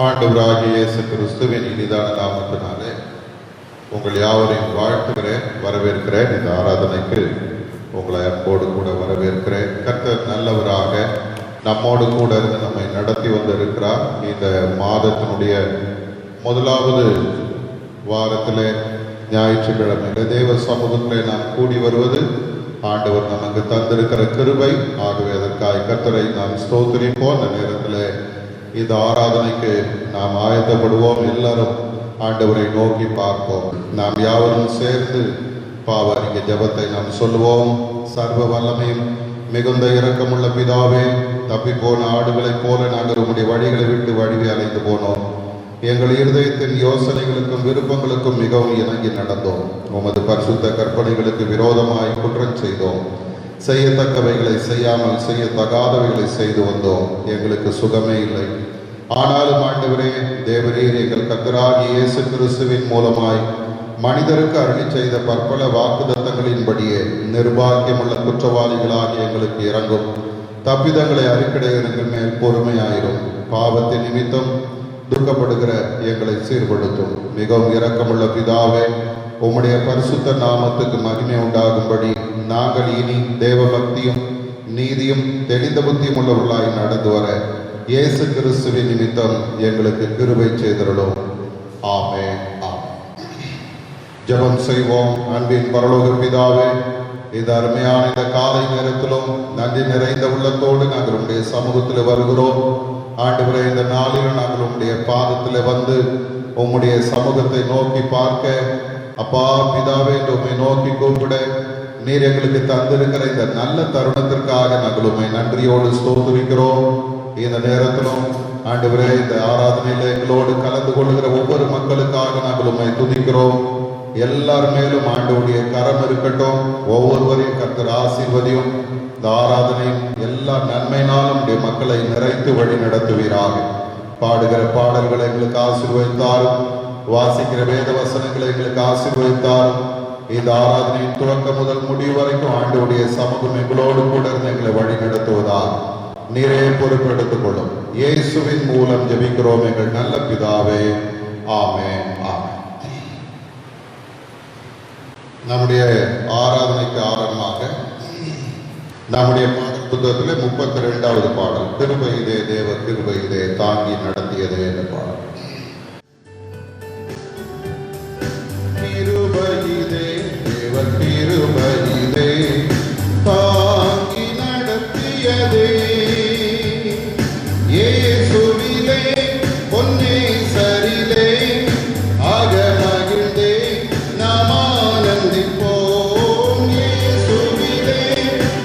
ஆண்டவராகிய இயேசு கிறிஸ்துவின் இனிதான நாமத்தினாலே உங்கள் யாவரையும் வாழ்த்துகிறேன், வரவேற்கிறேன். இந்த ஆராதனைக்கு உங்களை அன்போடு கூட வரவேற்கிறேன். கர்த்தர் நல்லவராக நம்மோடு கூட இருந்து நம்மை நடத்தி வந்திருக்கிறார். இந்த மாதத்தினுடைய முதலாவது வாரத்திலே ஞாயிற்றுக்கிழமையில தேவ சமூகத்திலே நாம் கூடி வருவது ஆண்டவர் நமக்கு தந்திருக்கிற கிருபை. ஆகவே அதற்காக கர்த்தரை நாம் ஸ்தோத்திரிப்போம். அந்த நேரத்தில் இந்த ஆராதனைக்கு நாம் ஆயத்தப்படுவோம். எல்லாரும் ஆண்டவரை நோக்கி பார்ப்போம். நாம் யாவரும் சேர்ந்து பாவ அறிக்கை ஜெபத்தை நாம் சொல்லுவோம். சர்வ வல்லமையும் மிகுந்த இரக்கமுள்ள பிதாவே, தப்பி போன ஆடுகளைப் போல நாங்கள் உம்முடைய வழிகளை விட்டு வழிவை அலைந்து போனோம். எங்கள் இருதயத்தின் யோசனைகளுக்கும் விருப்பங்களுக்கும் மிகவும் இணங்கி நடந்தோம். உமது பரிசுத்த கற்பனைகளுக்கு விரோதமாய் குற்றம் செய்தோம். செய்யத்தக்கவைகளை செய்யாமல் செய்யத்தகாதவைகளை செய்து வந்தோம். எங்களுக்கு சுகமே இல்லை. ஆனாலும் ஆண்டவரே தேவரீர், எங்கள் கர்த்தராகிய இயேசு கிறிஸ்துவின் மூலமாய் மனிதருக்கு அருளி செய்த பற்பல வாக்குத்தத்தங்களின்படியே நிர்பாக்கியமுள்ள குற்றவாளிகளாகிய எங்களுக்கு இறங்கும். தப்பிதங்களை அறிக்கை எங்கள் மேல் பொறுமையாயிரும். பாவத்தின் நிமித்தம் துக்கப்படுகிற எங்களை சீர்படுத்தும். மிகவும் இரக்கமுள்ள பிதாவே, உம்முடைய பரிசுத்த நாமத்துக்கு மகிமை உண்டாகும்படி நாங்கள் இனி தேவ பக்தியும் நீதியும் தெளிந்த புத்தியும் உள்ளவர்களாய் நடந்து வர இயேசு கிறிஸ்துவின் நிமித்தம் எங்களுக்கு கிருபை செய்தருளும். ஆமென். ஜெபம் செய்வோம். அன்பின் பரலோக பிதாவே, இந்த அருமையான இந்த காலை நேரத்திலும் நன்றி நிறைந்த உள்ளத்தோடு நாங்கள் உடைய சமூகத்தில் வருகிறோம். ஆண்டவரே, இந்த நாளிலும் நாங்கள் உம்முடைய பாதத்தில் வந்து உம்முடைய சமூகத்தை நோக்கி பார்க்க, அப்பா பிதாவே என்று உம்மை நோக்கி கூப்பிட நீர் எங்களுக்கு தந்திருக்கிற இந்த நல்ல தருணத்திற்காக நாங்கள் உம்மை நன்றியோடு ஸ்தோத்திரிக்கிறோம். இந்த நேரத்திலும் ஆண்டவரே, இந்த ஆராதனையில் எங்களோடு கலந்து கொள்கிற ஒவ்வொரு மக்களுக்காக நாங்கள் உம்மை துதிக்கிறோம். எல்லார் மேலும் ஆண்டவருடைய கரம் இருக்கட்டும். ஒவ்வொருவரையும் கர்த்தர் ஆசீர்வதியும். இந்த ஆராதனையும் எல்லா நன்மையினாலும் உடைய மக்களை நிறைத்து வழி நடத்துவீராக. பாடுகிற பாடல்களை எங்களுக்கு ஆசீர்வதித்தாரும், வாசிக்கிற வேத வசனங்களை எங்களுக்கு ஆசீர்வதித்தாரும். இந்த ஆராதனையின் துவக்கம் முதல் முடிவு வரைக்கும் ஆண்டவருடைய சமூகம் எங்களோடு கூட இருந்து எங்களை வழி நடத்துவதால் நீரே பொறுப்பெடுத்துக் கொள்ளும். இயேசுவின் மூலம் ஜெபிக்கிறோம் எங்கள் நல்ல பிதாவே. ஆமென். நம்முடைய ஆராதனைக்கு ஆரம்பமாக நம்முடைய பாடல் புத்தகத்தில் 32வது பாடல், கிருபை இதே தேவ கிருபை இதே தாங்கி நடத்தியதே என்ற பாடல். கிருபை இதே தேவ கிருபை இதே தாங்கி நடத்தியதே, இயேசுவிலே பொன்னே சரிலே ஆக மகிழ்ந்தே நாம் ஆனந்திப்போம். இயேசுவிலே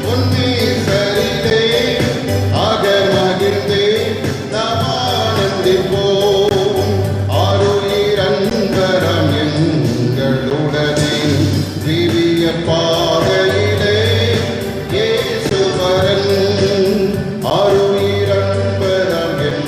பொன்னே சரிலே ஆக மகிழ்ந்தே நாம் ஆனந்திப்போம். ஆருயிர் அன்பரம் எங்களுடனே திவ்ய பாதையிலே இயேசுவரன். ஆருயிர் அன்பரம்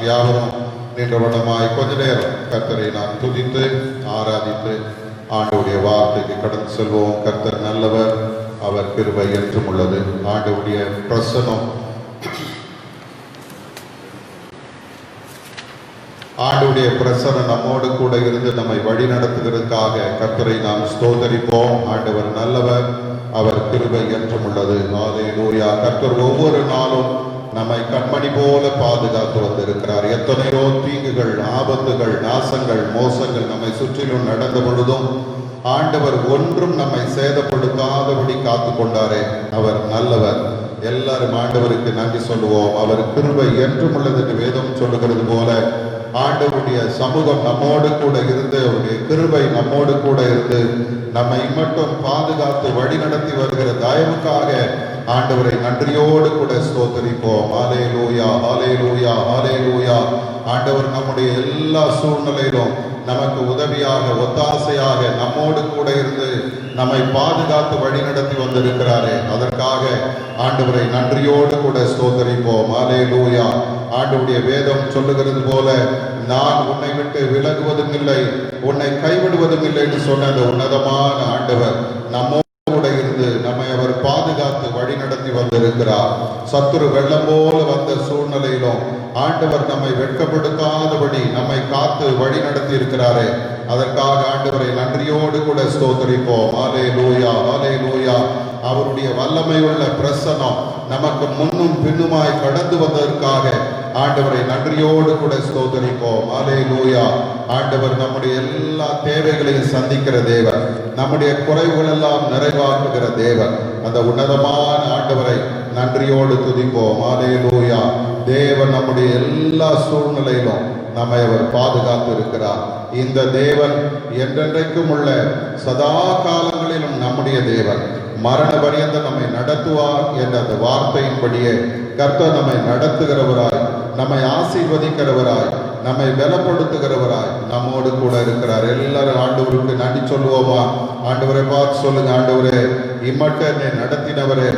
யாவரும் நின்றவண்ணமாய் கொஞ்ச நேரம் கர்த்தரை நாம் துதித்து ஆராதித்து ஆண்டவருடைய வார்த்தைக்கு கடந்து செல்வோம். கர்த்தர் நல்லவர், அவர் கிருபை என்றும் உள்ளது. ஆண்டவருடைய பிரசன்னம், ஆண்டவருடைய பிரசன்னம் நம்மோடு கூட இருந்து நம்மை வழி நடத்துவதற்காக கர்த்தரை நாம் ஸ்தோத்தரிப்போம். ஆண்டவர் நல்லவர், அவர் கிருபை என்றும் உள்ளது. ஹல்லேலூயா. கர்த்தர் ஒவ்வொரு நாளும் நம்மை கண்மணி போல பாதுகாத்து வந்திருக்கிறார். எத்தனையோ தீங்குகள், ஆபத்துகள், நாசங்கள், மோசங்கள் நம்மை சுற்றிலும் நடந்த பொழுதும் ஆண்டவர் ஒன்றும் நம்மை சேதப்படுத்தாதபடி காத்து கொண்டாரே. அவர் நல்லவர். எல்லாரும் ஆண்டவருக்கு நன்றி சொல்லுவோம். அவர் கிருபை என்றும் உள்ளது என்று வேதம் சொல்லுகிறது போல ஆண்டவருடைய சமூகம் நம்மோடு கூட இருந்து, அவருடைய கிருபை நம்மோடு கூட இருந்து நம்மை மட்டும் பாதுகாத்து வழி நடத்தி வருகிற தயவுக்காக ஆண்டவரை நன்றியோடு கூட ஸ்தோத்தரிப்போம். ஹல்லேலூயா, ஹல்லேலூயா, ஹல்லேலூயா. ஆண்டவர் நம்முடைய எல்லா சூழ்நிலையிலும் நமக்கு உதவியாக, ஒத்தாசையாக நம்மோடு கூட இருந்து நம்மை பாதுகாத்து வழி நடத்தி வந்திருக்கிறாரே. அதற்காக ஆண்டவரை நன்றியோடு கூட ஸ்தோத்தரிப்போம். ஹல்லேலூயா. ஆண்டவருடைய வேதம் சொல்லுகிறது போல, நான் உன்னை விட்டு விலகுவதும் இல்லை, உன்னை கைவிடுவதும் இல்லை என்று சொன்ன அந்த உன்னதமான ஆண்டவர் நம்மோடு கூட இருந்து நம்மை அவர் பாதுகாத்து வழி நடத்தி வந்திருக்கிறார். சத்துரு வெள்ளம் போல வந்த சூழ்நிலையிலும் ஆண்டவர் நம்மை வெட்கப்படுத்தாதபடி நம்மை காத்து வழி நடத்தி இருக்கிறாரே. அதற்காக ஆண்டவரை நன்றியோடு கூட ஸ்தோத்தரிப்போம். ஹல்லேலூயா, ஹல்லேலூயா. அவருடைய வல்லமை உள்ள பிரசன்னம் நமக்கு முன்னும் பின்னுமாய் கடந்து வந்ததற்காக ஆண்டவரை நன்றியோடு கூட ஸ்தோத்தரிப்போம். ஹல்லேலூயா. ஆண்டவர் நம்முடைய எல்லா தேவைகளையும் சந்திக்கிற தேவன், நம்முடைய குறைவுகள் எல்லாம் நிறைவாக்குகிற தேவன். அந்த உன்னதமான ஆண்டவரை நன்றியோடு துதிப்போம். ஹல்லேலூயா. தேவன் நம்முடைய எல்லா சூழ்நிலையிலும் நம்மை அவர் பாதுகாத்து இருக்கிறார். இந்த தேவன் என்றென்றைக்கும் உள்ள சதா காலங்களிலும் நம்முடைய தேவன். மரண பரியந்த நம்மை நடத்துவார் என்ற அந்த வார்த்தையின்படியே கர்த்தர் நம்மை நடத்துகிறவராய், நம்மை ஆசீர்வதிக்கிறவராய், நம்மை பலப்படுத்துகிறவராய் நம்மோடு கூட இருக்கிறார். எல்லாரும் ஆண்டவருக்கு நன்றி சொல்லுவோமா? ஆண்டவரை பார்த்து சொல்லுங்க. ஆண்டவரே, இம்மட்ட என்னை நடத்தினவரே,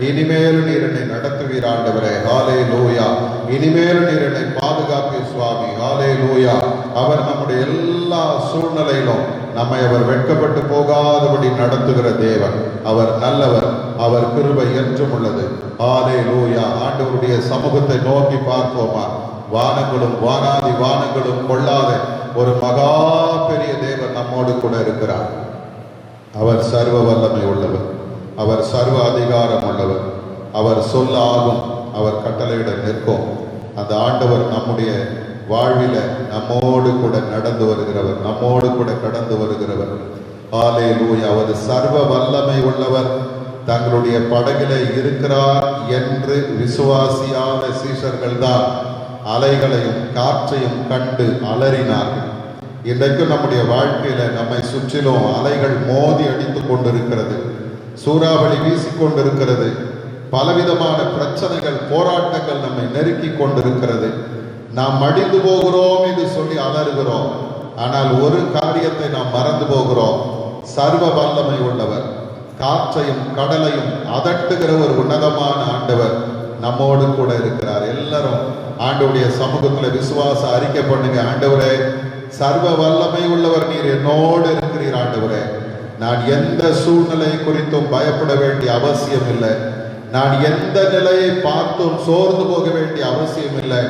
இனிமேல் நீர் என்னை நடத்துவீர் ஆண்டவரே. ஹல்லேலூயா. இனிமேல் நீர் என்னை பாதுகாப்பீர் சுவாமி. ஹல்லேலூயா. அவர் நம்முடைய எல்லா சூழ்நிலையிலும் நம்மை அவர் வெட்கப்பட்டு போகாதபடி நடத்துகிற தேவன். அவர் நல்லவர், அவர் கிருபை என்றும் உள்ளது. ஹல்லேலூயா. ஆண்டவருடைய சமூகத்தை நோக்கி பார்ப்போமா? வானங்களும் வானாதி வானங்களும் கொள்ளாத ஒரு மகா பெரிய தேவன் நம்மோடு கூட இருக்கிறார். அவர் சர்வ வல்லமை உள்ளவர், அவர் சர்வ அதிகாரம் உள்ளவர். அவர் சொல்ல ஆகும், அவர் கட்டளையிட நிற்கும். அந்த ஆண்டவர் நம்முடைய வாழ்வில நம்மோடு கூட நடந்து வருகிறவர், நம்மோடு கூட கடந்து வருகிறவர். ஹல்லேலூயா. அவர் சர்வ வல்லமை உள்ளவர். தங்களுடைய படகிலே இருக்கிறார் என்று விசுவாசியான சீஷர்கள் தான் அலைகளையும் காற்றையும் கண்டு அலறினார்கள். இன்றைக்கு நம்முடைய வாழ்க்கையில நம்மை சுற்றிலும் அலைகள் மோதி அடித்துக் கொண்டிருக்கிறது, சூறாவளி வீசிக்கொண்டிருக்கிறது, பலவிதமான பிரச்சனைகள், போராட்டங்கள் நம்மை நெருக்கி கொண்டிருக்கிறது. நாம் மடிந்து போகிறோம் என்று சொல்லி அலறுகிறோம். ஆனால் ஒரு காரியத்தை நாம் மறந்து போகிறோம். சர்வ வல்லமை உள்ளவர், காற்றையும் கடலையும் அதட்டுகிற ஒரு உன்னதமான ஆண்டவர் நம்மோடு கூட இருக்கிறார். எல்லாரும் ஆண்டவருடைய சமூகத்துல விசுவாச அறிக்கை பண்ணுங்க. ஆண்டவரே, சர்வ வல்லமை உள்ளவர், நீர் என்னோடு இருக்கிறீர். ஆண்டவரே, நான் எந்த சூழ்நிலை குறித்தும் பயப்பட வேண்டிய அவசியம் இல்லை. நான் எந்த நிலையை பார்த்தும் சோர்ந்து போக வேண்டிய அவசியம் இல்லை.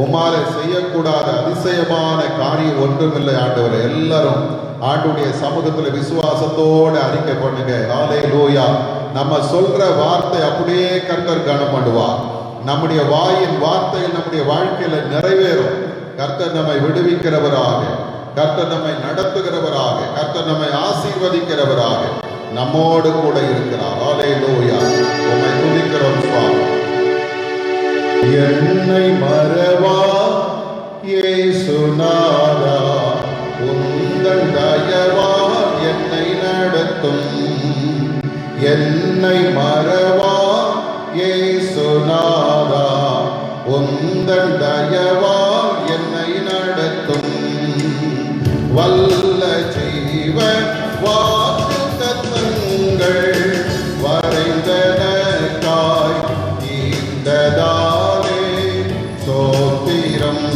உம்மாலே செய்யக்கூடாத அதிசயமான காரியம் ஒன்றும் இல்லை. ஆண்டவரே, எல்லாரும் ஆண்டவருடைய சமூகத்துல விசுவாசத்தோடு அறிக்கை பண்ணுங்க. ஹல்லேலூயா. நம்ம சொல்ற வார்த்தை அப்படியே கர்த்தர் கனம் பண்ணுவார். நம்முடைய வாயின் வார்த்தைகள் நம்முடைய வாழ்க்கையில நிறைவேறும். கர்த்தர் நம்மை விடுவிக்கிறவராக, கர்த்தர் நம்மை நடத்துகிறவராக, கர்த்தர் நம்மை ஆசீர்வதிக்கிறவராக நம்மோடு கூட இருக்கிறார். ஹல்லேலூயா. உம்மை துதிக்கிறோம் சுவாமி. என்னை மறவா இயேசுநாதா, உந்தன் தயவா என்னை நடத்தும். என்னை மறவா இயேசுநாதா, உந்தன் தயவா என்னை நடத்தும். வல்ல ஜீவ வாக்குத்தத்தங்கள் வரைந்தனக்காய் ஈந்ததாலே ஸ்தோத்திரம்.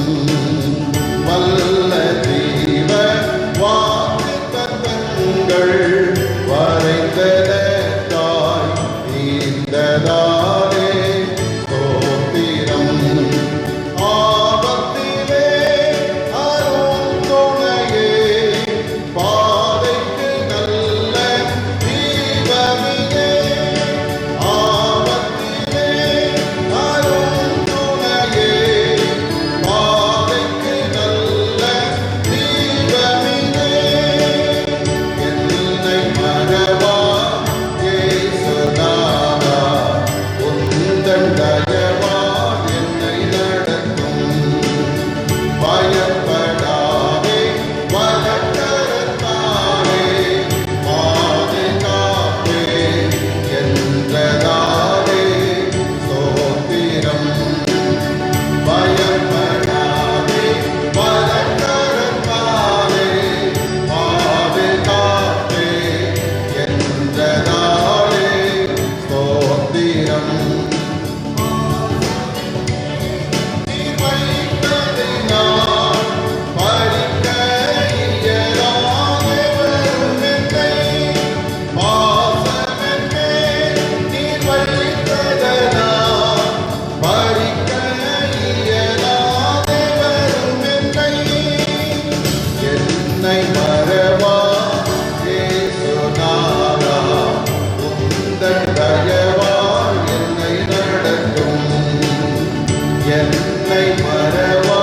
என்னை மறவா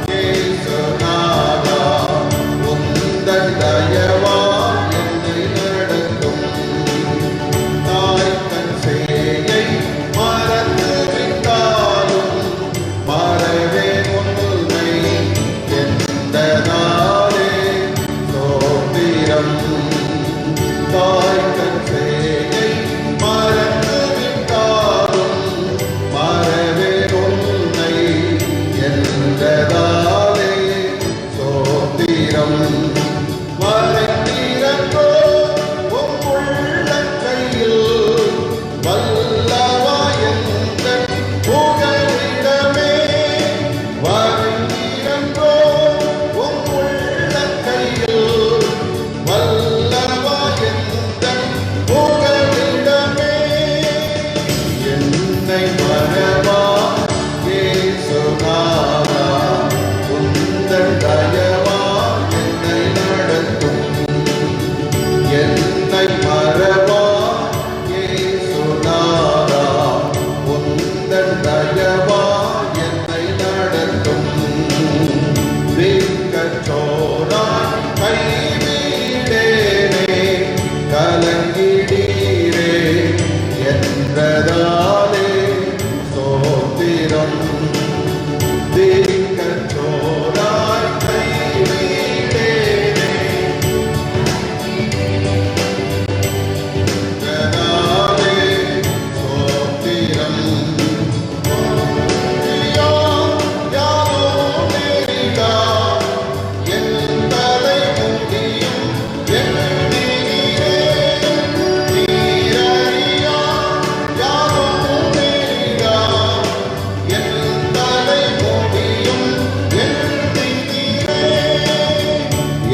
இயேசுநாதா, உந்தன் தயவா என்னை நடத்தும். தாய் தன் சேயை மறந்து விட்டாலும் மறவேன் உன்னை என்றதாலே ஸ்தோத்திரம். தாய் தன் சேயை மறந்து விட்டாலும் மறவேன் உன்னை என்றதாலே ஸ்தோத்திரம். மறைந்திருந்தோ உம் உள்ளங்கையில் வல்லவா எந்தன் புகலிடமே. மறைந்திருந்தோ உம் உள்ளங்கையில் வல்லவா எந்தன் புகலிடமே. என்னை மறவா இயேசுநாதா, உந்தன் தயவா என்னை நடத்தும். என்னை மறவா இயேசுநாதா, உந்தன் தயவா என்னை நடத்தும். திக்கற்றோராய் கைவிடேனே, கலங்கிடீரே என்றதாலே ஸ்தோத்திரம். திக்கற்றோராய் கைவிடேனே, என்றதாலே ஸ்தோத்திரம்.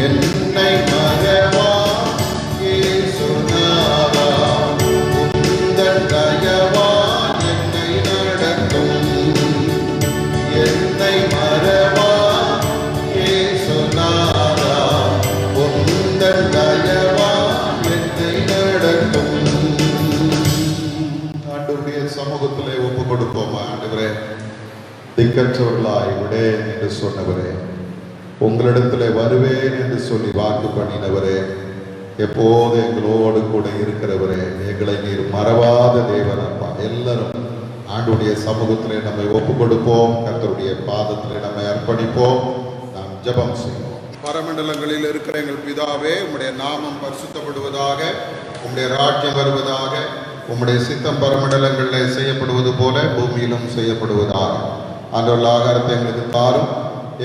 என்னை மறவா இயேசுநாதா, உந்தன் தயவா என்னை நடத்தும். என்னை மறவா இயேசுநாதா, உந்தன் தயவா என்னை நடத்தும். ஆண்டவருடைய சமூகத்திலே ஒப்பு கொடுப்போமா? ஆண்டவரே, திக்கற்றவர்களாய் விடேன் என்று சொன்னவரே, உங்களிடத்திலே வருவேன் என்று சொல்லி வாக்கு பண்ணினவரே, எப்போது எங்களோடு கூட இருக்கிறவரே, எங்களை நீர் மறவாத தேவன் அப்பா. எல்லாரும் ஆண்டுடைய சமூகத்திலே நம்மை ஒப்பு கொடுப்போம், கர்த்தருடைய பாதத்திலே நம்மை அர்ப்பணிப்போம், நாம் ஜெபம் செய்வோம். பரமண்டலங்களில் இருக்கிற எங்கள் பிதாவே, உம்முடைய நாமம் பரிசுத்தப்படுவதாக, உம்முடைய ராஜ்யம் வருவதாக, உம்முடைய சித்தம் பரமண்டலங்களிலே செய்யப்படுவது போல பூமியிலும் செய்யப்படுவதாக. ஆண்டவருடைய ஆகாரத்தை எங்களுக்கு தாரும்.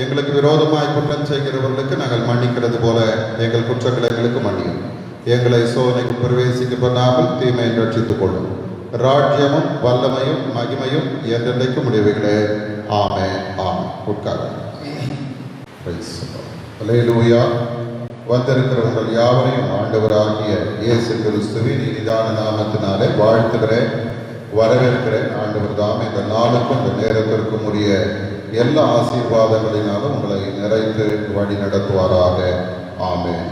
எங்களுக்கு விரோதமாய் குற்றம் செய்கிறவர்களுக்கு நாங்கள் மன்னிக்கிறது போல எங்கள் குற்றங்களை எங்களுக்கு மன்னியும். எங்களை சோதனைக்கு பிரவேசிக்க பண்ணாமல் தீமையை ரட்சித்துக் கொள்ளும். ராஜ்யமும் வல்லமையும் மகிமையும் என்றென்றைக்கும் முடிவுகளே. ஆமென், ஆமென். உட்காருங்கள். அல்லேலூயா. வந்திருக்கிறவர்கள் யாவரையும் ஆண்டவராகிய இயேசு கிறிஸ்துவின் இனிதான நாமத்தினாலே வாழ்த்துகிறேன், வரவேற்கிறேன். ஆண்டவர் தாம் இந்த நாளுக்கும் இந்த நேரத்திற்கும் உரிய எல்லா ஆசீர்வாதங்களினாலும் உங்களை நிறைத்து வழி நடத்துவாராக. ஆமென்.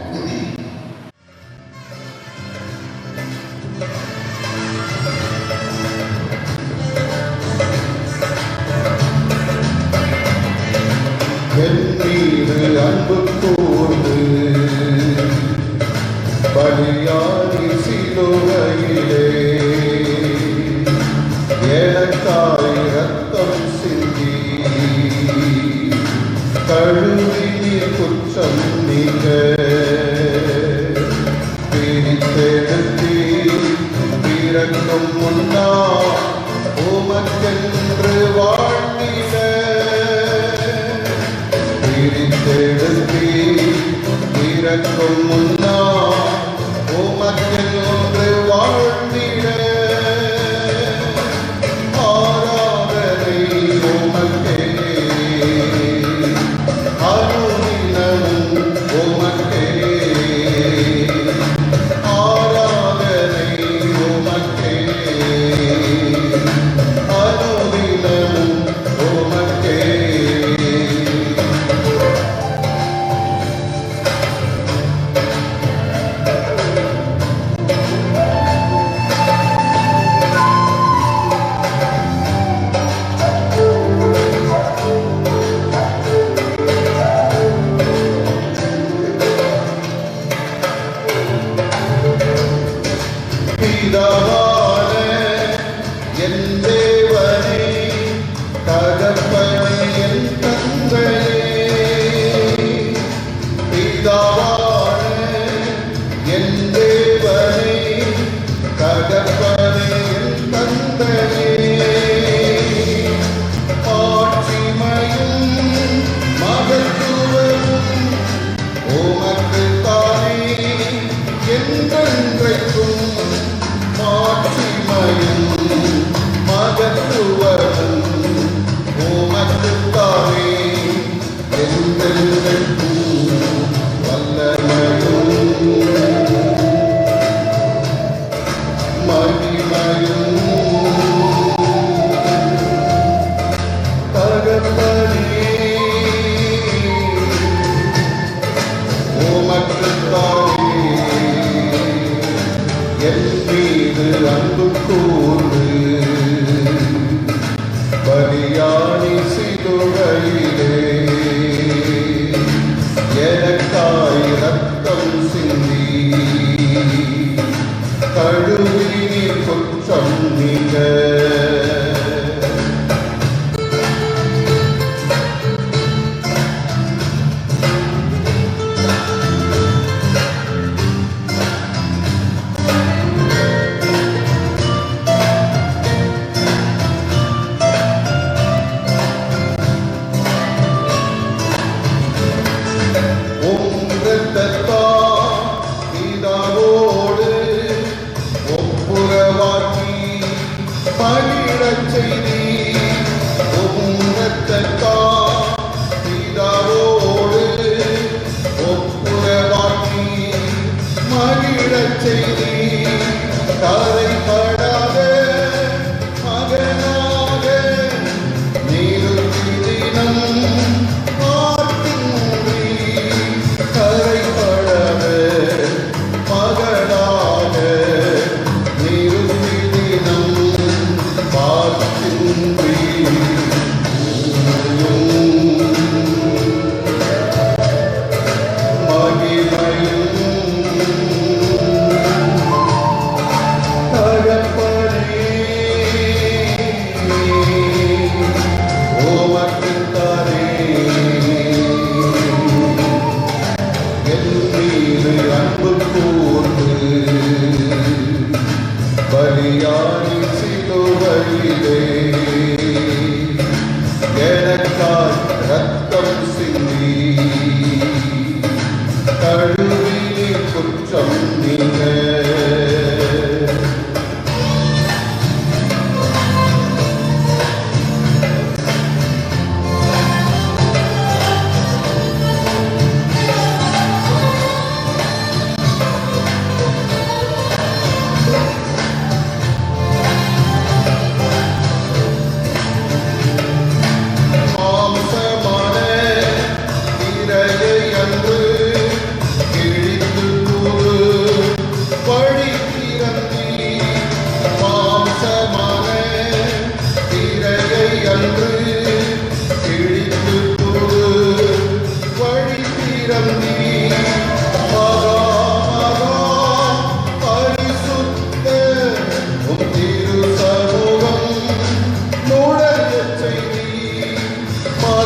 என் மீது அன்பு கூர்ந்து பலியாகி சிலுவையிலே எனக்காய் ரத்தம் சிந்தி கழுவி குற்றம் நீங்க பிரித்தெடுத்தி பிறக்கும் முன்னா உமக்கென்று வாழ்ந்திட பிரித்தெடுத்தி பிறக்கும் முன்னா உமக்கென்று வாழ்ந்திட ஆராதனை உமக்கே அருளினமும் உமக்கே ஆராதனை உமக்கே அருளினமும் உமக்கே.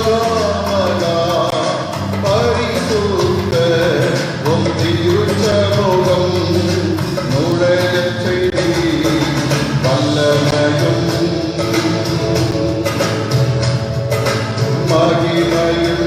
மகாமகா பரிசுத்த உம் திருச்சமூகம் நுழையச் செய்தி வல்லமையும் மகிமையும்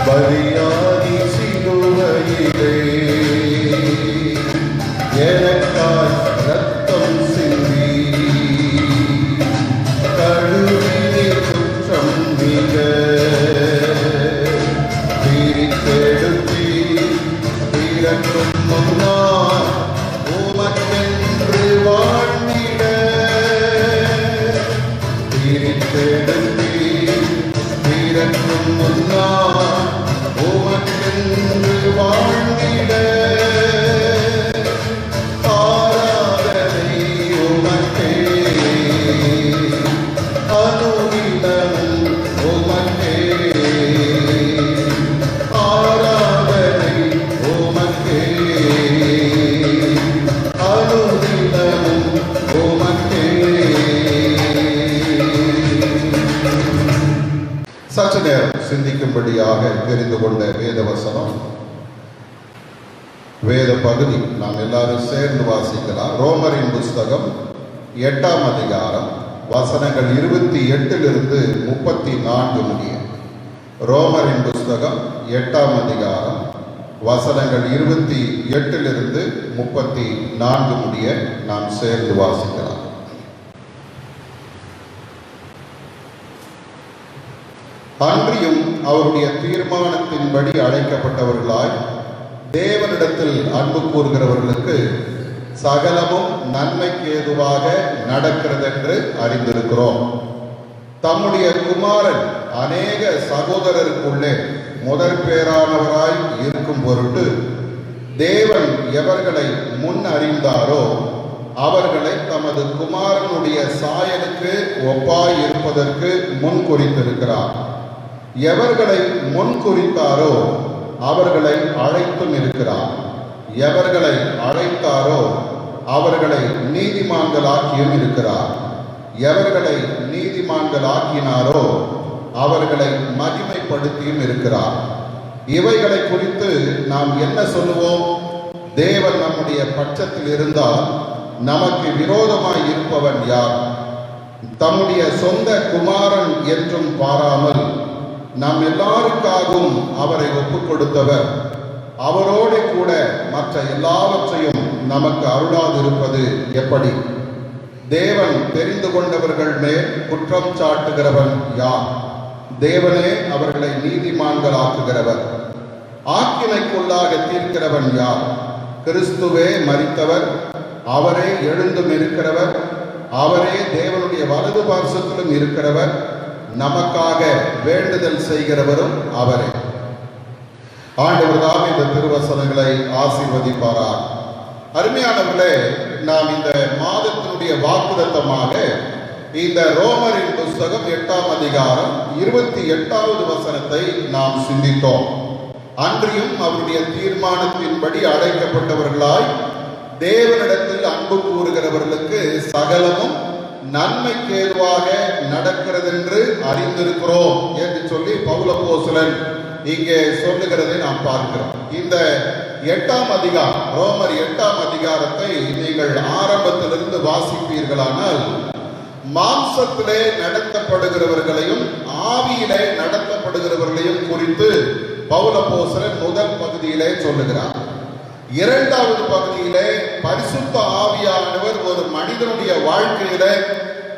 பலியாகி சிலுவையிலே எனக்காய் ரத்தம் சிந்தி கழுவினி குற்றம் மிக பிரித்தெடுத்தி பிறக்கும் முன்னால் உமக்கென்று வாழ்ந்திட பிரித்தெடுத்தி பிறக்கும் முன்னால் உமக்கென்று வாழ்ந்திட ஆராதனை உமக்கே அனுதினமும் உமக்கே ஆராதனை உமக்கே அனுதினமும் உமக்கே. சற்று நேரம் சிந்திக்கும்படியாக தெரிந்து கொண்ட வேத வசனம், வேத பகுதி நாம் எல்லாரும் சேர்ந்து வாசிக்கலாம். ரோமரின் புஸ்தகம் 8ஆம் அதிகாரம் வசனங்கள் 28 34 முடிய. ரோமரின் புஸ்தகம் 8ஆம் அதிகாரம் வசனங்கள் 28 34 முடிய நாம் சேர்ந்து வாசிக்கலாம். அன்றியும் அவருடைய தீர்மானத்தின்படி அழைக்கப்பட்டவர்களாய் தேவனிடத்தில் அன்பு கூறுகிறவர்களுக்கு சகலமும் நன்மைக்கு ஏதுவாக நடக்கிறதென்று அறிந்திருக்கிறோம். தம்முடைய குமாரன் அநேக சகோதரருக்குள்ளே முதற் பேரானவராய் இருக்கும் பொருட்டு தேவன் எவர்களை முன் அறிந்தாரோ அவர்களை தமது குமாரனுடைய சாயலுக்கு ஒப்பாய் இருப்பதற்கு முன் குறித்திருக்கிறார். எவர்களை முன் குறித்தாரோ அவர்களை அழைத்தும் இருக்கிறார். எவர்களை அழைத்தாரோ அவர்களை நீதிமான்களாக்கியும் இருக்கிறார். எவர்களை நீதிமான்களாக்கினாரோ அவர்களை மகிமைப்படுத்தியும் இருக்கிறார். இவைகளை குறித்து நாம் என்ன சொல்லுவோம்? தேவன் நம்முடைய பட்சத்தில் இருந்தால் நமக்கு விரோதமாய் இருப்பவன் யார்? தம்முடைய சொந்த குமாரன் என்றும் பாராமல் நம் எல்லாருக்காகவும் அவரை ஒப்புக் கொடுத்தவர் அவரோடு கூட மற்ற எல்லாவற்றையும் நமக்கு அருளாதிருப்பது எப்படி? தேவன் தெரிந்து கொண்டவர்கள் மேல் குற்றம் சாட்டுகிறவன் யார்? தேவனே அவர்களை நீதிமான்களாக்குகிறவர். ஆக்கினைக்குள்ளாக தீர்க்கிறவன் யார்? கிறிஸ்துவே மரித்தவர், அவரே எழுந்தும் இருக்கிறவர், அவரே தேவனுடைய வலது பார்சத்திலும் இருக்கிறவர், நமக்காக வேண்டுதல் செய்கிறவரும் அவரே. ஆண்டவர் தாம் இந்த திருவசனங்களை ஆசீர்வதிப்பாரார். அருமையானவர்களே, நாம் இந்த மாதத்தினுடைய வாக்குத்தத்தமாக இந்த ரோமரின் புஸ்தகம் 8ஆம் அதிகாரம் 28வது வசனத்தை நாம் சிந்தித்தோம். அன்றியும் அவருடைய தீர்மானத்தின்படி அழைக்கப்பட்டவர்களாய் தேவனிடத்தில் அன்பு கூறுகிறவர்களுக்கு சகலமும் நன்மைக்கேதுவாக நடக்கிறதென்று அறிந்திருக்கிறோம் என்று சொல்லி பவுல் அப்போஸ்தலன் இங்கே சொல்லுகிறதை நாம் பார்க்கிறோம். இந்த 8ஆம் அதிகாரம், ரோமர் 8ஆம் அதிகாரத்தை நீங்கள் ஆரம்பத்திலிருந்து வாசிப்பீர்களானால் மாம்சத்திலே நடத்தப்படுகிறவர்களையும் ஆவியிலே நடத்தப்படுகிறவர்களையும் குறித்து பவுல் அப்போஸ்தலன் முதல் பகுதியிலே சொல்லுகிறார். இரண்டாவது பகுதியிலே பரிசுத்த ஆவியானவர் ஒரு மனிதனுடைய வாழ்க்கையில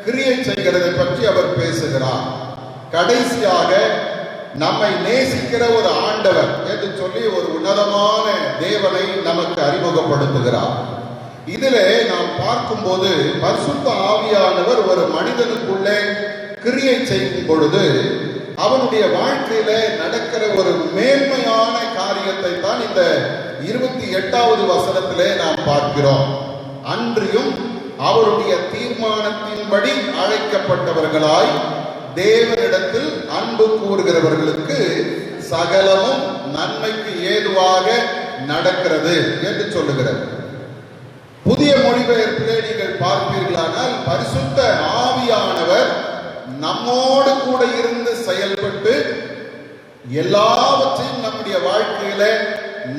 கிரியை செய்கிறதை பற்றி அவர் பேசுகிறார். கடைசியாக நம்மை நேசிக்கிற ஒரு ஆண்டவர் என்று சொல்லி ஒரு உன்னதமான தேவனை நமக்கு அறிமுகப்படுத்துகிறார். இதிலே நாம் பார்க்கும்போது பரிசுத்த ஆவியானவர் ஒரு மனிதனுக்குள்ளே கிரியை செய்யும் பொழுது அவனுடைய வாழ்க்கையில நடக்கிற ஒரு மேன்மையான காரியத்தை தான் இந்த 28வது வசனத்திலே நாம் பார்க்கிறோம். அன்றியும் அவருடைய தீர்மானத்தின்படி அழைக்கப்பட்டவர்களாய் தேவனிடத்தில் அன்பு கூறுகிறவர்களுக்கு சகலமும் நன்மைக்கு ஏதுவாக நடக்கிறது என்று சொல்லுகிறது. புதிய மொழிபெயர்ப்பிலே நீங்கள் பார்ப்பீர்களானால் பரிசுத்த ஆவியானவர் நம்மோடு கூட இருந்து செயல்பட்டு எல்லாவற்றையும் நம்முடைய வாழ்க்கையில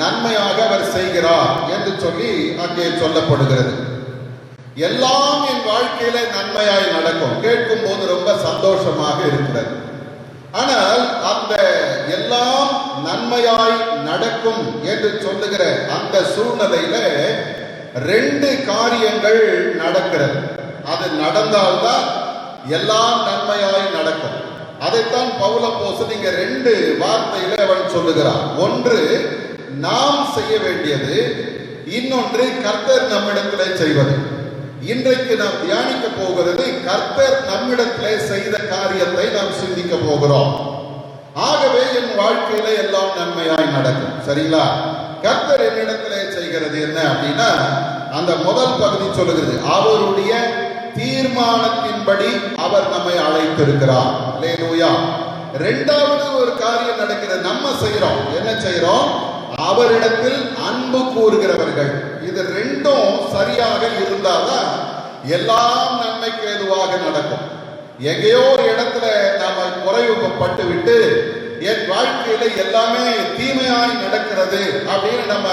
நன்மையாக அவர் செய்கிறார் என்று சொல்லி அங்கே சொல்லப்படுகிறது. எல்லாம் என் வாழ்க்கையில நன்மையாய் நடக்கும். கேட்கும் போது ரொம்ப சந்தோஷமாக இருக்கிறது. ஆனால் அந்த எல்லாம் நன்மையாய் நடக்கும் என்று சொல்லுகிற அந்த சூழ்நிலையில 2 காரியங்கள் நடக்கிறது. அது நடந்தால்தான் எல்லாம் நன்மையாய் நடக்கும். அதைத்தான் பவுல் அப்போஸ்தலன் இங்க 2 வார்த்தையில அவன் சொல்லுகிறான். ஒன்று நாம் செய்ய வேண்டியது, இன்னொன்று கர்த்தர் நம்மிடத்திலே செய்வது. இன்றைக்கு நாம் தியானிக்க போகிறது கர்த்தர் நம்மிடத்திலே செய்த காரியத்தை நாம் சிந்திக்க போகிறோம். ஆகவே என் வாழ்க்கையில எல்லாம் நன்மையாய் நடக்கும். சரிங்களா? கர்த்தர் என்னிடத்திலே செய்கிறது என்ன அப்படின்னா, அந்த முதல் பகுதி சொல்லுகிறது அவருடைய தீர்மானத்தின்படி அவர் நம்மை அழைத்திருக்கிறார். அல்லேலூயா. 2வது ஒரு காரியம் நடக்கிறது. நம்ம செய்யறோம். என்ன செய்யறோம்? அவரிடத்தில் அன்பு கூறுகிறவர்கள். இது 2ம் சரியாக இருந்தால்தான் எல்லாம் நன்மைக்கு ஏதுவாக நடக்கும். எங்கேயோ ஒரு இடத்துல நாம குறைவுபட்டு விட்டு என் வாழ்க்கையில எல்லாமே தீமையாய் நடக்கிறது அப்படின்னு நம்ம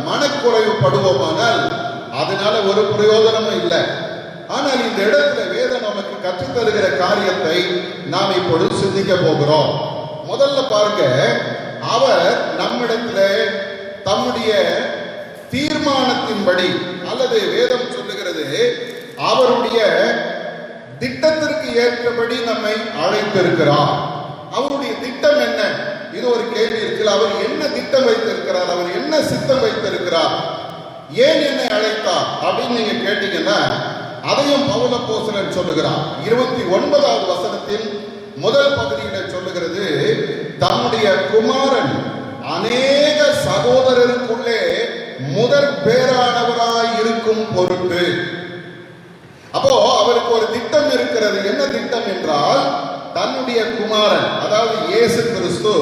மனக்குறைவு படுவோமானால் அதனால ஒரு பிரயோஜனமும் இல்லை. ஆனால் இந்த இடத்துல வேதம் நமக்கு கற்றுத் தருகிற காரியத்தை நாம் இப்பொழுது சிந்திக்க போகிறோம். முதல்ல பாருங்க, அவர் நம்மிடத்துல தம்முடைய தீர்மானத்தின்படி, அல்லது வேதம் சொல்லுகிறது அவருடைய திட்டத்திற்கு ஏற்றபடி நம்மை அழைத்திருக்கிறார். அவருடைய திட்டம் என்ன? இது ஒரு கேள்வி இருக்கு. அவர் என்ன திட்டம் வைத்திருக்கிறார்? அவர் என்ன சித்தம் வைத்திருக்கிறார்? ஏன் என்னை அழைத்தார் அப்படின்னு நீங்க கேட்டீங்கன்னா அதையும் பவுல் அப்போஸ்தலன் சொல்லுகிறார். 29வது வசனத்தில் முதல் பகுதியில் சொல்லுகிறது, தம்முடைய குமாரன் அநேக சகோதரருக்குள்ளே முதற் பேரானவராய் இருக்கும் பொருட்டு. அப்போ அவருக்கு ஒரு திட்டம் இருக்கிறது. என்ன திட்டம் என்றால், தன்னுடைய குமாரன் அதாவது இயேசு கிறிஸ்து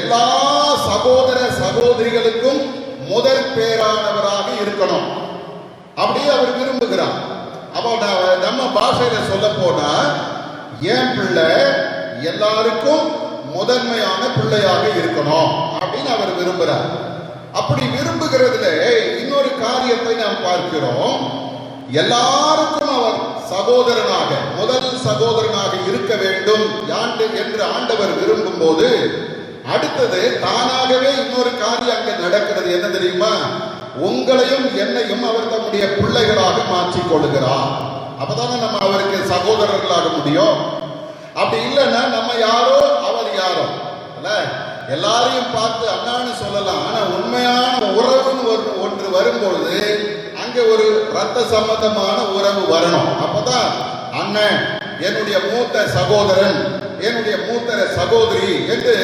எல்லா சகோதர சகோதரிகளுக்கும் முதற் பேரானவராக இருக்கணும். அப்படியே அவர் விரும்புகிறார். அப்போ நம்ம பாஷையில சொல்ல போனா, என் பிள்ளை எல்லாருக்கும் முதன்மையான பிள்ளையாக இருக்கணும் அப்படின்னு அவர் விரும்புகிறார். அப்படி விரும்புகிறதுல இன்னொரு காரியத்தை நாம் பார்க்கிறோம். எல்லாருக்கும் அவர் சகோதரனாக, முதல் சகோதரனாக இருக்க வேண்டும் என்று ஆண்டவர் விரும்பும் போது, அடுத்தது தானாகவே இன்னொரு காரியம் அங்க நடக்கிறது. என்ன தெரியுமா? உங்களையும் என்னையும் அவர் தம்முடைய பிள்ளைகளாக மாற்றிக் கொள்கிறார். அப்பதானே நம்ம அவருக்கு சகோதரர்களாக முடியும். அப்படி இல்லைன்னா நம்ம யாரோ அவர் யாரோ அல்ல. எல்லாரையும் பார்த்து அண்ணான்னு சொல்லலாம். ஆனா உண்மையான உறவுன்னு ஒன்று வரும்பொழுது அங்க ஒரு ரத்த சம்பந்தமான உறவு வரணும். அப்பதான் அண்ணன், என்னுடைய மூத்த சகோதரன், என்னுடைய மூத்த சகோதரி என்று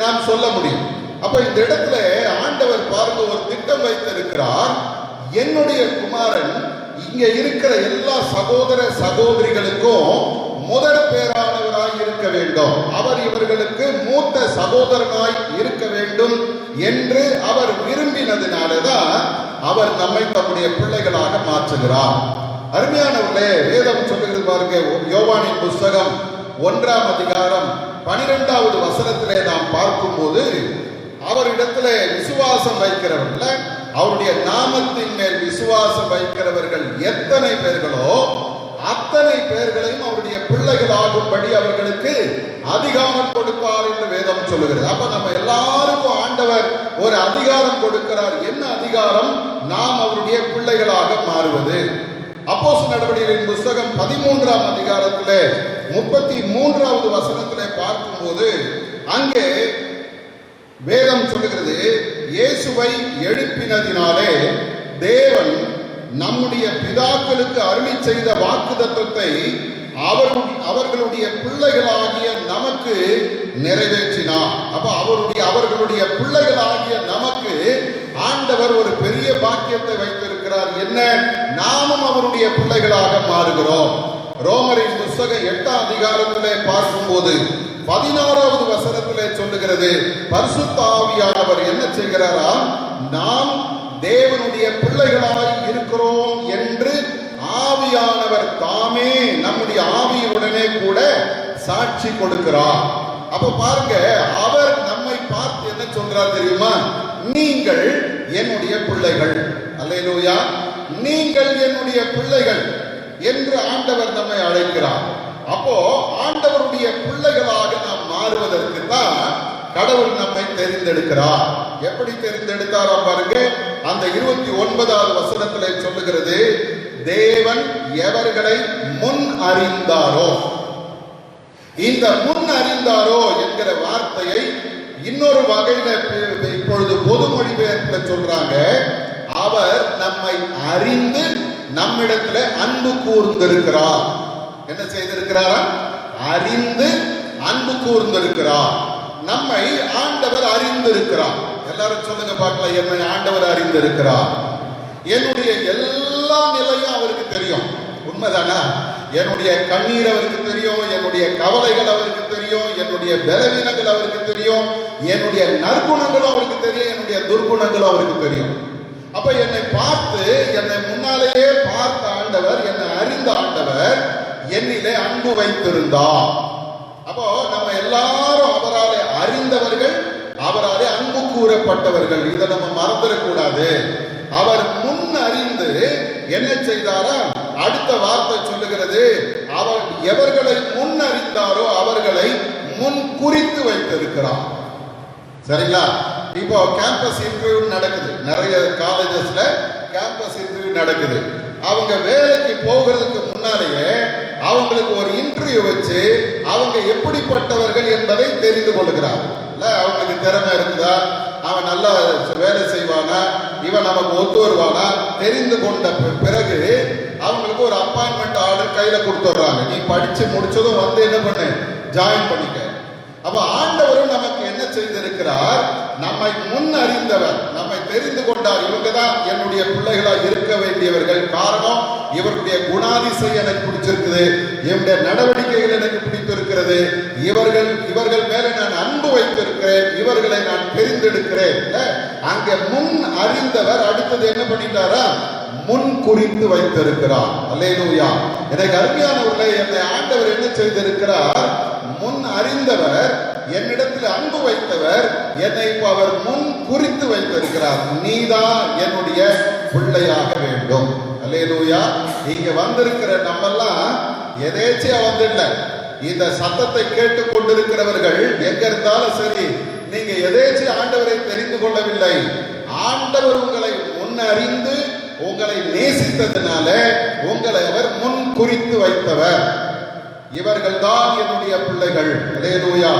நாம் சொல்ல முடியும். அப்ப இந்த இடத்துல ஆண்டவர் பாருங்க ஒரு திட்டம் வைத்திருக்கிறார். என்னுடைய குமாரன் இங்க இருக்கிற எல்லா சகோதர சகோதரிகளுக்கும் முதற் பேரானவராய் இருக்க வேண்டும். அவர் இவர்களுக்கு மூத்த சகோதரனாய் இருக்க வேண்டும் என்று அவர் விரும்பினதினாலதான் அவர் நம்மை தம்முடைய பிள்ளைகளாக மாற்றுகிறார். அருமையானவர்களே, வேதம் சொல்லுகிறது பாருங்க. யோவானின் புஸ்தகம் 1ஆம் அதிகாரம் 12வது வசனத்திலே நாம் பார்க்கும்போது, அவரிடத்துல விசுவாசம் வைக்கிறவர்கள், அவருடைய நாமத்தின் மேல் விசுவாசம் வைக்கிறவர்கள் எத்தனை பேர்களோ அத்தனை பேர்களையும் அவருடைய பிள்ளைகளாகும்படி அவர்களுக்கு அதிகாரம் கொடுப்பார் என்று வேதம் சொல்லுகிறது. அப்ப நம்ம எல்லாருக்கும் ஆண்டவர் ஒரு அதிகாரம் கொடுக்கிறார். என்ன அதிகாரம்? நாம் அவருடைய பிள்ளைகளாக மாறுவது. அப்போஸ்தலர் நடவடிக்கைகளின் புஸ்தகம் 13ஆம் அதிகாரத்திலே 33வது வசனத்திலே பார்க்கும்போது அங்கே வேதம் சொல்லுகிறது, இயேசுவை எழுப்பினதினாலே தேவன் நம்முடைய பிதாக்களுக்கு அருளி செய்த வாக்குத்தத்தத்தை அவர்களுடைய பிள்ளைகளாகிய நமக்கு நிறைவேற்றினார். அப்ப அவர்களுடைய பிள்ளைகளாகிய நமக்கு ஆண்டவர் ஒரு பெரிய பாக்கியத்தை வைத்திருக்கிறார். என்ன? நாமும் அவருடைய பிள்ளைகளாக மாறுகிறோம். ரோமரின் புத்தகம் 8ஆம் அதிகாரத்திலே பார்க்கும்போது 16வது வசனத்திலே சொல்லுகிறது, பரிசுத்த ஆவியானவர் என்ன செய்கிறாரா? நாம் தேவனுடைய பிள்ளைகளாய் இருக்கிறோம் என்று ஆவியானவர் தாமே நம்முடைய ஆவியுடனே கூட சாட்சி கொடுக்கிறார். அப்ப பாருங்க, அவர் நம்மை பார்த்து என்ன சொல்றார் தெரியுமா? நீங்கள் என்னுடைய பிள்ளைகள். அல்லேலூயா! நீங்கள் என்னுடைய பிள்ளைகள் என்று ஆண்டவர் நம்மை அழைக்கிறார். அப்போ ஆண்டவருடைய பிள்ளைகளாக நாம் மாறுவதற்கு தான் கடவுள் நம்மை தெரிந்தெடுக்கிறார். எப்படி தெரிந்தெடுத்தாரா பாருங்க. அந்த 29வது வசனத்திலே சொல்லுகிறது, தேவன் எவர்களை முன் அறிந்தாரோ. இந்த முன் அறிந்தாரோ என்கிற வார்த்தையை இன்னொரு வகையில இப்பொழுது பொது மொழிபெயர்ப்புல சொல்றாங்க. அவர் நம்மை அறிந்து நம்மிடத்துல அன்பு கூர்ந்திருக்கிறார். என்ன செய்திருக்கிறாரா? அறிந்து அன்பு கூர்ந்திருக்கிறார். நம்மை ஆண்டவர் அறிந்திருக்கிறார். எல்லாரும் சொல்லுங்க பார்க்கலாம், என்னை ஆண்டவர் அறிந்திருக்கிறார். என்னுடைய எல்லா நிலையும் அவருக்கு தெரியும். உண்மைதானா? என்னுடைய கண்ணீர் அவருக்கு தெரியும், என்னுடைய கவலைகள் அவருக்கு தெரியும், என்னுடைய பலவீனங்கள் அவருக்கு தெரியும், என்னுடைய நற்குணங்களும் அவருக்கு தெரியும், என்னுடைய துர்குணங்களும் அவருக்கு தெரியும். அப்ப என்னை பார்த்து, என்னை முன்னாலேயே பார்த்த ஆண்டவர், என்னை அறிந்த ஆண்டவர் என்னிலே அன்பு வைத்திருந்தார். அப்போ நம்ம எல்லாரும் அவராலே அறிந்தவர்கள், அவராலே அன்பு கூறப்பட்டவர்கள். இதை நம்ம மறந்துடக்கூடாது. அவர் முன் அறிந்து என்ன செய்தாரா? அடுத்த வார்த்தை சொல்லுகிறது, அவர் எவர்களை முன் அறிந்தாரோ அவர்களை முன் குறித்து வைத்திருக்கிறார். சரிங்களா? இப்போ கேம்பஸ் இன்டர்வியூ நடக்குது. நிறைய காலேஜஸ்ல கேம்பஸ் இன்டர்வியூ நடக்குது. அவங்க வேலைக்கு போகிறதுக்கு முன்னாலேயே அவங்களுக்கு ஒரு இன்டர்வியூ வச்சு அவங்க எப்படிப்பட்டவர்கள் என்பதை தெரிந்து கொள்கிறார். அவங்களுக்கு திறமை இருக்குதா, அவன் நல்லா வேலை செய்வானா, இவன் நமக்கு ஒத்து வருவானா தெரிந்து கொண்ட பிறகு அவங்களுக்கு ஒரு அப்பாயின்மெண்ட் ஆர்டர் கையில கொடுத்துடுறாங்க. நீ படிச்சு முடிச்சதும் வந்து என்ன பண்ணு, ஜாயின் பண்ணிக்க. அப்ப ஆண்டவரும் நமக்கு என்ன செய்திருக்கிறார்? நம்மை முன் அறிந்தவர், நம்மை தெரிந்து கொண்டார். இவங்க தான் என்னுடைய பிள்ளைகளாக இருக்க வேண்டியவர்கள். காரணம், இவருடைய குணாதிசயம் எனக்கு பிடிச்சிருக்குது, இவருடைய நடவடிக்கைகள் எனக்கு பிடித்திருக்கிறது, இவர்கள் மேல நான் அன்பு வைத்திருக்கிறேன், இவர்களை நான் தெரிந்தெடுக்கிறேன். அங்க முன் அறிந்தவர் அடுத்தது என்ன பண்ணிட்டாரா? முன் குறித்து வைத்திருக்கிறார். அல்லேலூயா! எனக்கு அருமையானவர்களே, என்னை ஆண்டவர் என்ன செய்திருக்கிறார்? முன் அறிந்தவர், என்னிடத்தில் அன்பு வைத்தவர், என்னை இப்ப அவர் முன் குறித்து வைத்திருக்கிறார். நீதான் என்னுடைய பிள்ளையாக வேண்டும். அல்லேலூயா! இங்க வந்திருக்கிற நம்மெல்லாம் எதேச்சியா வந்துடல. இந்த சத்தத்தை கேட்டுக் கொண்டிருக்கிறவர்கள் எங்க இருந்தாலும் சரி, நீங்க எதேச்சியா ஆண்டவரை தெரிந்து கொள்ளவில்லை. ஆண்டவர் உங்களை முன் அறிந்து உங்களை நேசித்ததுனால உங்களை அவர் முன் குறித்து வைத்தவர். இவர்கள் தான் என்னுடைய பிள்ளைகள். அல்லேலூயா!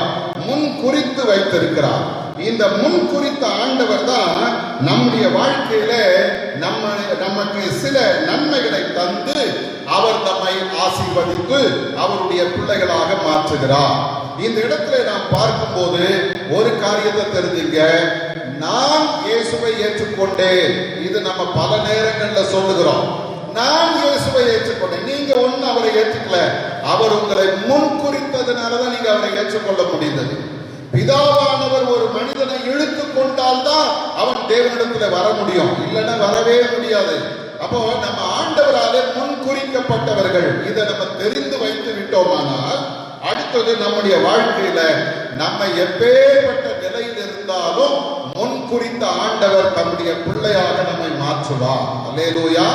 முன் குறித்து வைத்திருக்கிறார். இந்த முன் குறித்த ஆண்டவர் தான் நம்முடைய வாழ்க்கையில நமக்கு சில நன்மைகளை தந்து அவர் நம்மை ஆசீர்வதித்து அவருடைய பிள்ளைகளாக மாற்றுகிறார். இந்த இடத்துல நாம் பார்க்கும்போது ஒரு காரியத்தை தெரிஞ்சுங்க, நான் இயேசுவை ஏற்றுக்கொண்டேன். இது நம்ம பல நேரங்கள்ல சொல்லுகிறோம். நான் இயேசுவை ஏற்றுக்கொண்டேன். நீங்க ஒண்ணு அவரை ஏற்றுக்கல, அவர் உங்களை முன் குறித்ததுனாலதான் நீங்க அவரை ஏற்றுக்கொள்ள முடிந்தது. பிதாவானவர் ஒரு மனிதனை இழுத்து கொண்டால்தான் அவன் தேவனிடத்துல வர முடியும், இல்லைன்னா வரவே முடியாது. அப்போ நம்ம ஆண்டவராலே முன் குறிக்கப்பட்டவர்கள். இதை நம்ம தெரிந்து வைத்து விட்டோமானால் அடுத்தது நம்முடைய வாழ்க்கையில நம்ம எப்பேற்பட்ட நிலையில் இருந்தாலும் முன் குறித்த ஆண்டவர் தம்முடைய பிள்ளையாக நம்மை மாற்றுவார். அல்லேலூயா!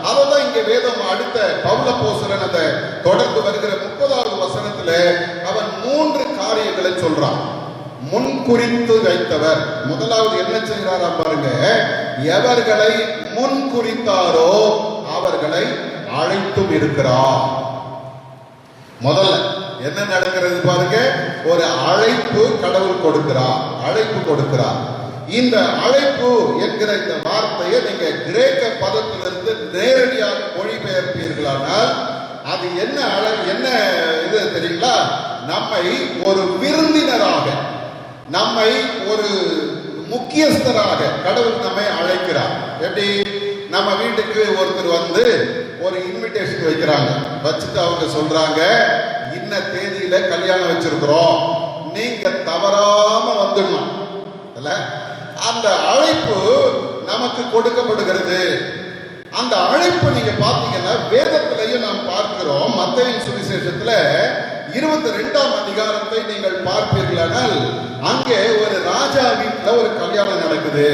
அததான் இங்க வேதம் அடுத்த பவுலப்போஸ்தலன் அந்த தொடர்ந்து வருகிற 30வது வசனத்துல அவன் 3 காரியங்களை சொல்றான். முன் குறித்து வைத்தவர். முதலாவது என்ன செய்கிறாரா பாருங்க, எவர்களை முன் குறித்தாரோ அவர்களை அழைத்தும் இருக்கிறார். முதல்ல என்ன நடக்கிறது பாருங்க, ஒரு அழைப்பு கடவுள் கொடுக்கிறார், அழைப்பு கொடுக்கிறார். இந்த அழைப்பு என்கிற இந்த வார்த்தையை நீங்க கிரேக்க பதத்திலிருந்து நேரடியாக மொழிபெயர்ப்பீர்களானால் அது என்ன என்ன இது தெரியுங்களா? நம்மை ஒரு விருந்தினராக, நம்மை ஒரு முக்கியஸ்தராக கடவுள் நம்மை அழைக்கிறார். எப்படி? நம்ம வீட்டுக்கு ஒருத்தர் வந்து ஒரு இன்விடேஷன் வைக்கிறாங்க, வச்சுட்டு அவங்க சொல்றாங்க, இன்ன தேதியில கல்யாணம் வச்சிருக்கிறோம், நீங்க தவறாம வந்துடணும். அந்த அழைப்பு நமக்கு கொடுக்கப்படுகிறது. அந்த அழைப்பு நீங்க பாத்தீங்கன்னா வேதத்திலேயே நாம் பார்க்கிறோம். மத்தேயு சுவிசேஷத்துல 22ஆம் அதிகாரத்தை நீங்கள் பார்ப்பீர்களானால் அங்கே ஒரு ராஜா வீட்டுல ஒரு கல்யாணம் நடக்குது.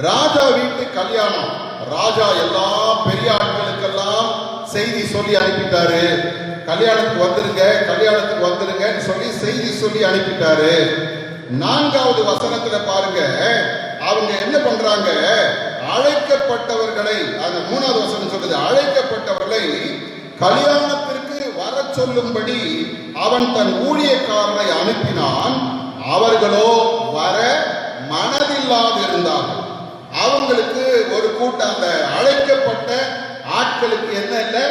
ராஜா வீட்டு கல்யாணம். ராஜா எல்லா பெரிய ஆட்களுக்கெல்லாம் செய்தி சொல்லி அனுப்பிட்டாரு. கல்யாணத்துக்கு வந்துருங்க, கல்யாணத்துக்கு வந்துருங்கன்னு சொல்லி செய்தி சொல்லி அனுப்பிட்டாரு. 4வது வசனத்துல பாருங்க, அவங்க என்ன பண்றாங்க? அழைக்கப்பட்டவர்களை, அந்த 3வது வசனம் சொல்லுது, அழைக்கப்பட்டவர்களை கல்யாணத்திற்கு வர சொல்லும்படி அவன் தன் ஊழியக்காரரை அனுப்பினான். அவர்களோ வர மனதில்லாது இருந்தார்கள். அவங்களுக்கு ஒரு கூட்டம், அந்த அழைக்கப்பட்ட ஆட்களுக்கு என்ன இல்லை,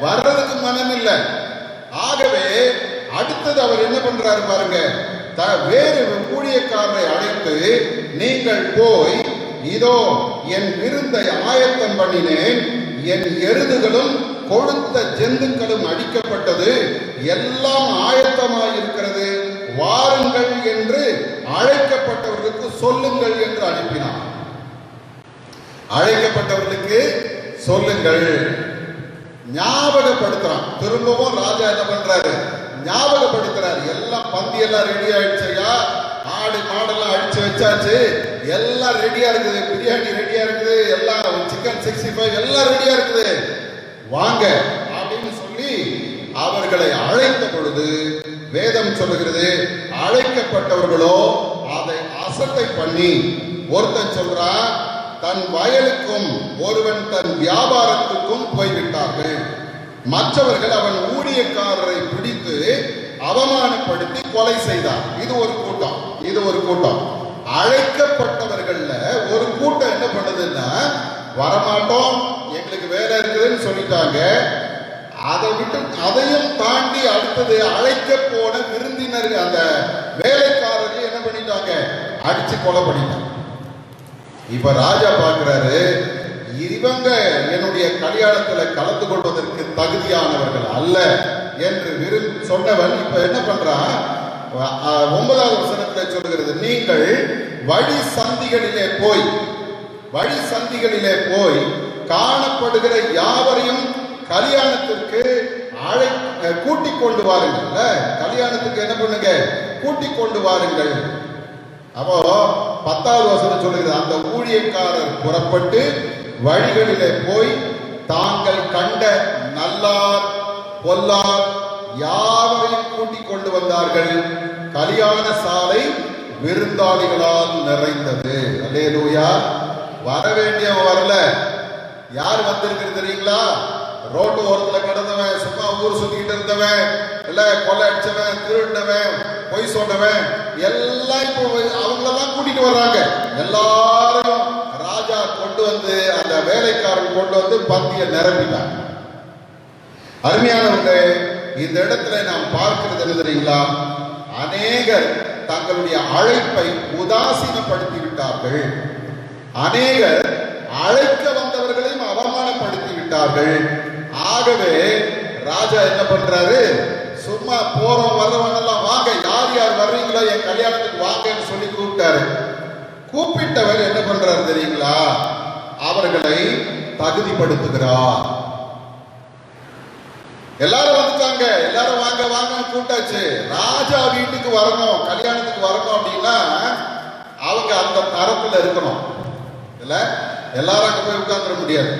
வர்றதுக்கு மனம் இல்லை. ஆகவே அடுத்தது அவர் என்ன பண்றாரு பாருங்க, வேறு ஊழியக்காரரை அழைத்து, நீங்கள் போய் இதோ என் விருந்தை ஆயத்தம் பண்ணினேன், என் எருதுகளும் கொழுத்த ஜந்துக்களும் அடிக்கப்பட்டது, எல்லாம் ஆயத்தமாயிருக்கிறது, வாருங்கள் என்று அழைக்கப்பட்டவர்களுக்கு சொல்லுங்கள் என்று அனுப்பினார். அழைக்கப்பட்டவர்களுக்கு சொல்லுங்கள், ஞாபகப்படுத்துறான். திரும்பவும் ராஜா என்ன பண்றாரு? ஞாபகப்படுத்துறாரு. எல்லாம் பந்தி எல்லாம் ரெடி ஆயிடுச்சையா, ஆடு மாடெல்லாம் அடிச்சு வச்சாச்சு, எல்லாம் ரெடியா இருக்குது, பிரியாணி ரெடியா இருக்குது, எல்லாம் சிக்கன் 65 எல்லாம் ரெடியா இருக்குது, வாங்க அப்படின்னு சொல்லி அவர்களை அழைத்த பொழுது வேதம் சொல்லுகிறது, அழைக்கப்பட்டவர்களோ அதை அசட்டை பண்ணி, ஒருத்தன் சொல்றான் தன் வயலுக்கும் ஒருவன் தன் வியாபாரத்துக்கும் போய்விட்டார்கள். மற்றவர்கள் அவன் ஊழியக்காரரை பிடித்து அவமானப்படுத்தி கொலை செய்தார். இது ஒரு கூட்டம், இது ஒரு கூட்டம். அழைக்கப்பட்டவர்கள்ல ஒரு கூட்டம் என்ன பண்ணுதுன்னா, வரமாட்டோம், எங்களுக்கு வேலை இருக்குதுன்னு சொல்லிட்டாங்க. அதை விட்டு அதையும் தாண்டி அடுத்தது அழைக்க போன விருந்தினர், அந்த வேலைக்காரர்கள் என்ன பண்ணிட்டாங்க? அடிச்சு கொலை பண்ணிட்டாங்க. இப்ப ராஜா பார்க்கிறாரு, இவங்க என்னுடைய கல்யாணத்துல கலந்து கொள்வதற்கு தகுதியானவர்கள் அல்ல என்று சொன்னவன் இப்ப என்ன பண்றான்? 9வது வசனத்துல சொல்லுகிறது, நீங்கள் வழி சந்திகளிலே போய் காணப்படுகிற யாவரையும் கல்யாணத்திற்கு கூட்டிக் கொண்டு வாருங்கள். கல்யாணத்துக்கு என்ன பண்ணுங்க? கூட்டிக் கொண்டு வாருங்கள். அப்போ 10வது வசனம் சொல்லுகிறது, அந்த ஊழியக்காரர் புறப்பட்டு வழிகளிலே போய் தாங்கள் கண்ட நல்லார் பொல்லார் யாவரையும் கூட்டிக் கொண்டு வந்தார்கள். கல்யாண சாலை விருந்தாளிகளால் நிறைந்தது. அல்லேலூயா. வர வேண்டியவன் வரல. யார் வந்திருக்கிறது தெரியுங்களா? ரோட்டு ஓரத்துல கிடந்தவன், சும்மா ஊர் சுத்திக்கிட்டு இருந்தவன், இல்ல கொலை அடிச்சவன், திருடினவன், பொய் சொன்னவன், எல்லாம் இப்போ அவங்களதான் கூட்டிட்டு வர்றாங்க. எல்லாரையும் ராஜா கொண்டு வந்து, அந்த வேலைக்காரன் கொண்டு வந்து பந்தியை நிரப்பிட்டாங்க. அருமையானவர்களே, இந்த இடத்துல நாம் பார்க்கிறது என்ன தெரியுங்களா? அநேகர் தங்களுடைய அழைப்பை உதாசீனப்படுத்தி விட்டார்கள். அநேகர் அழைக்க வந்தவர்களையும் அவமானப்படுத்தி விட்டார்கள். ஆகவே ராஜா என்ன பண்றாரு? சும்மா போறோம் வர்றவன் எல்லாம் வாங்க, யார் யார் வர்றீங்களோ என் கல்யாணத்துக்கு வாங்கன்னு சொல்லி கூப்பிட்டாரு. கூப்பிட்டவர் என்ன பண்றாரு தெரியுங்களா? அவர்களை தகுதிப்படுத்துகிறார். எல்லாரும் வந்துட்டாங்க, எல்லாரும் வாங்க வாங்க கூப்பிட்டாச்சு. ராஜா வீட்டுக்கு வரணும், கல்யாணத்துக்கு வரணும் அப்படின்னா அவங்க அந்த தரத்துல இருக்கணும். இல்ல எல்லாரும் அங்க போய் உட்கார்ந்துட முடியாது.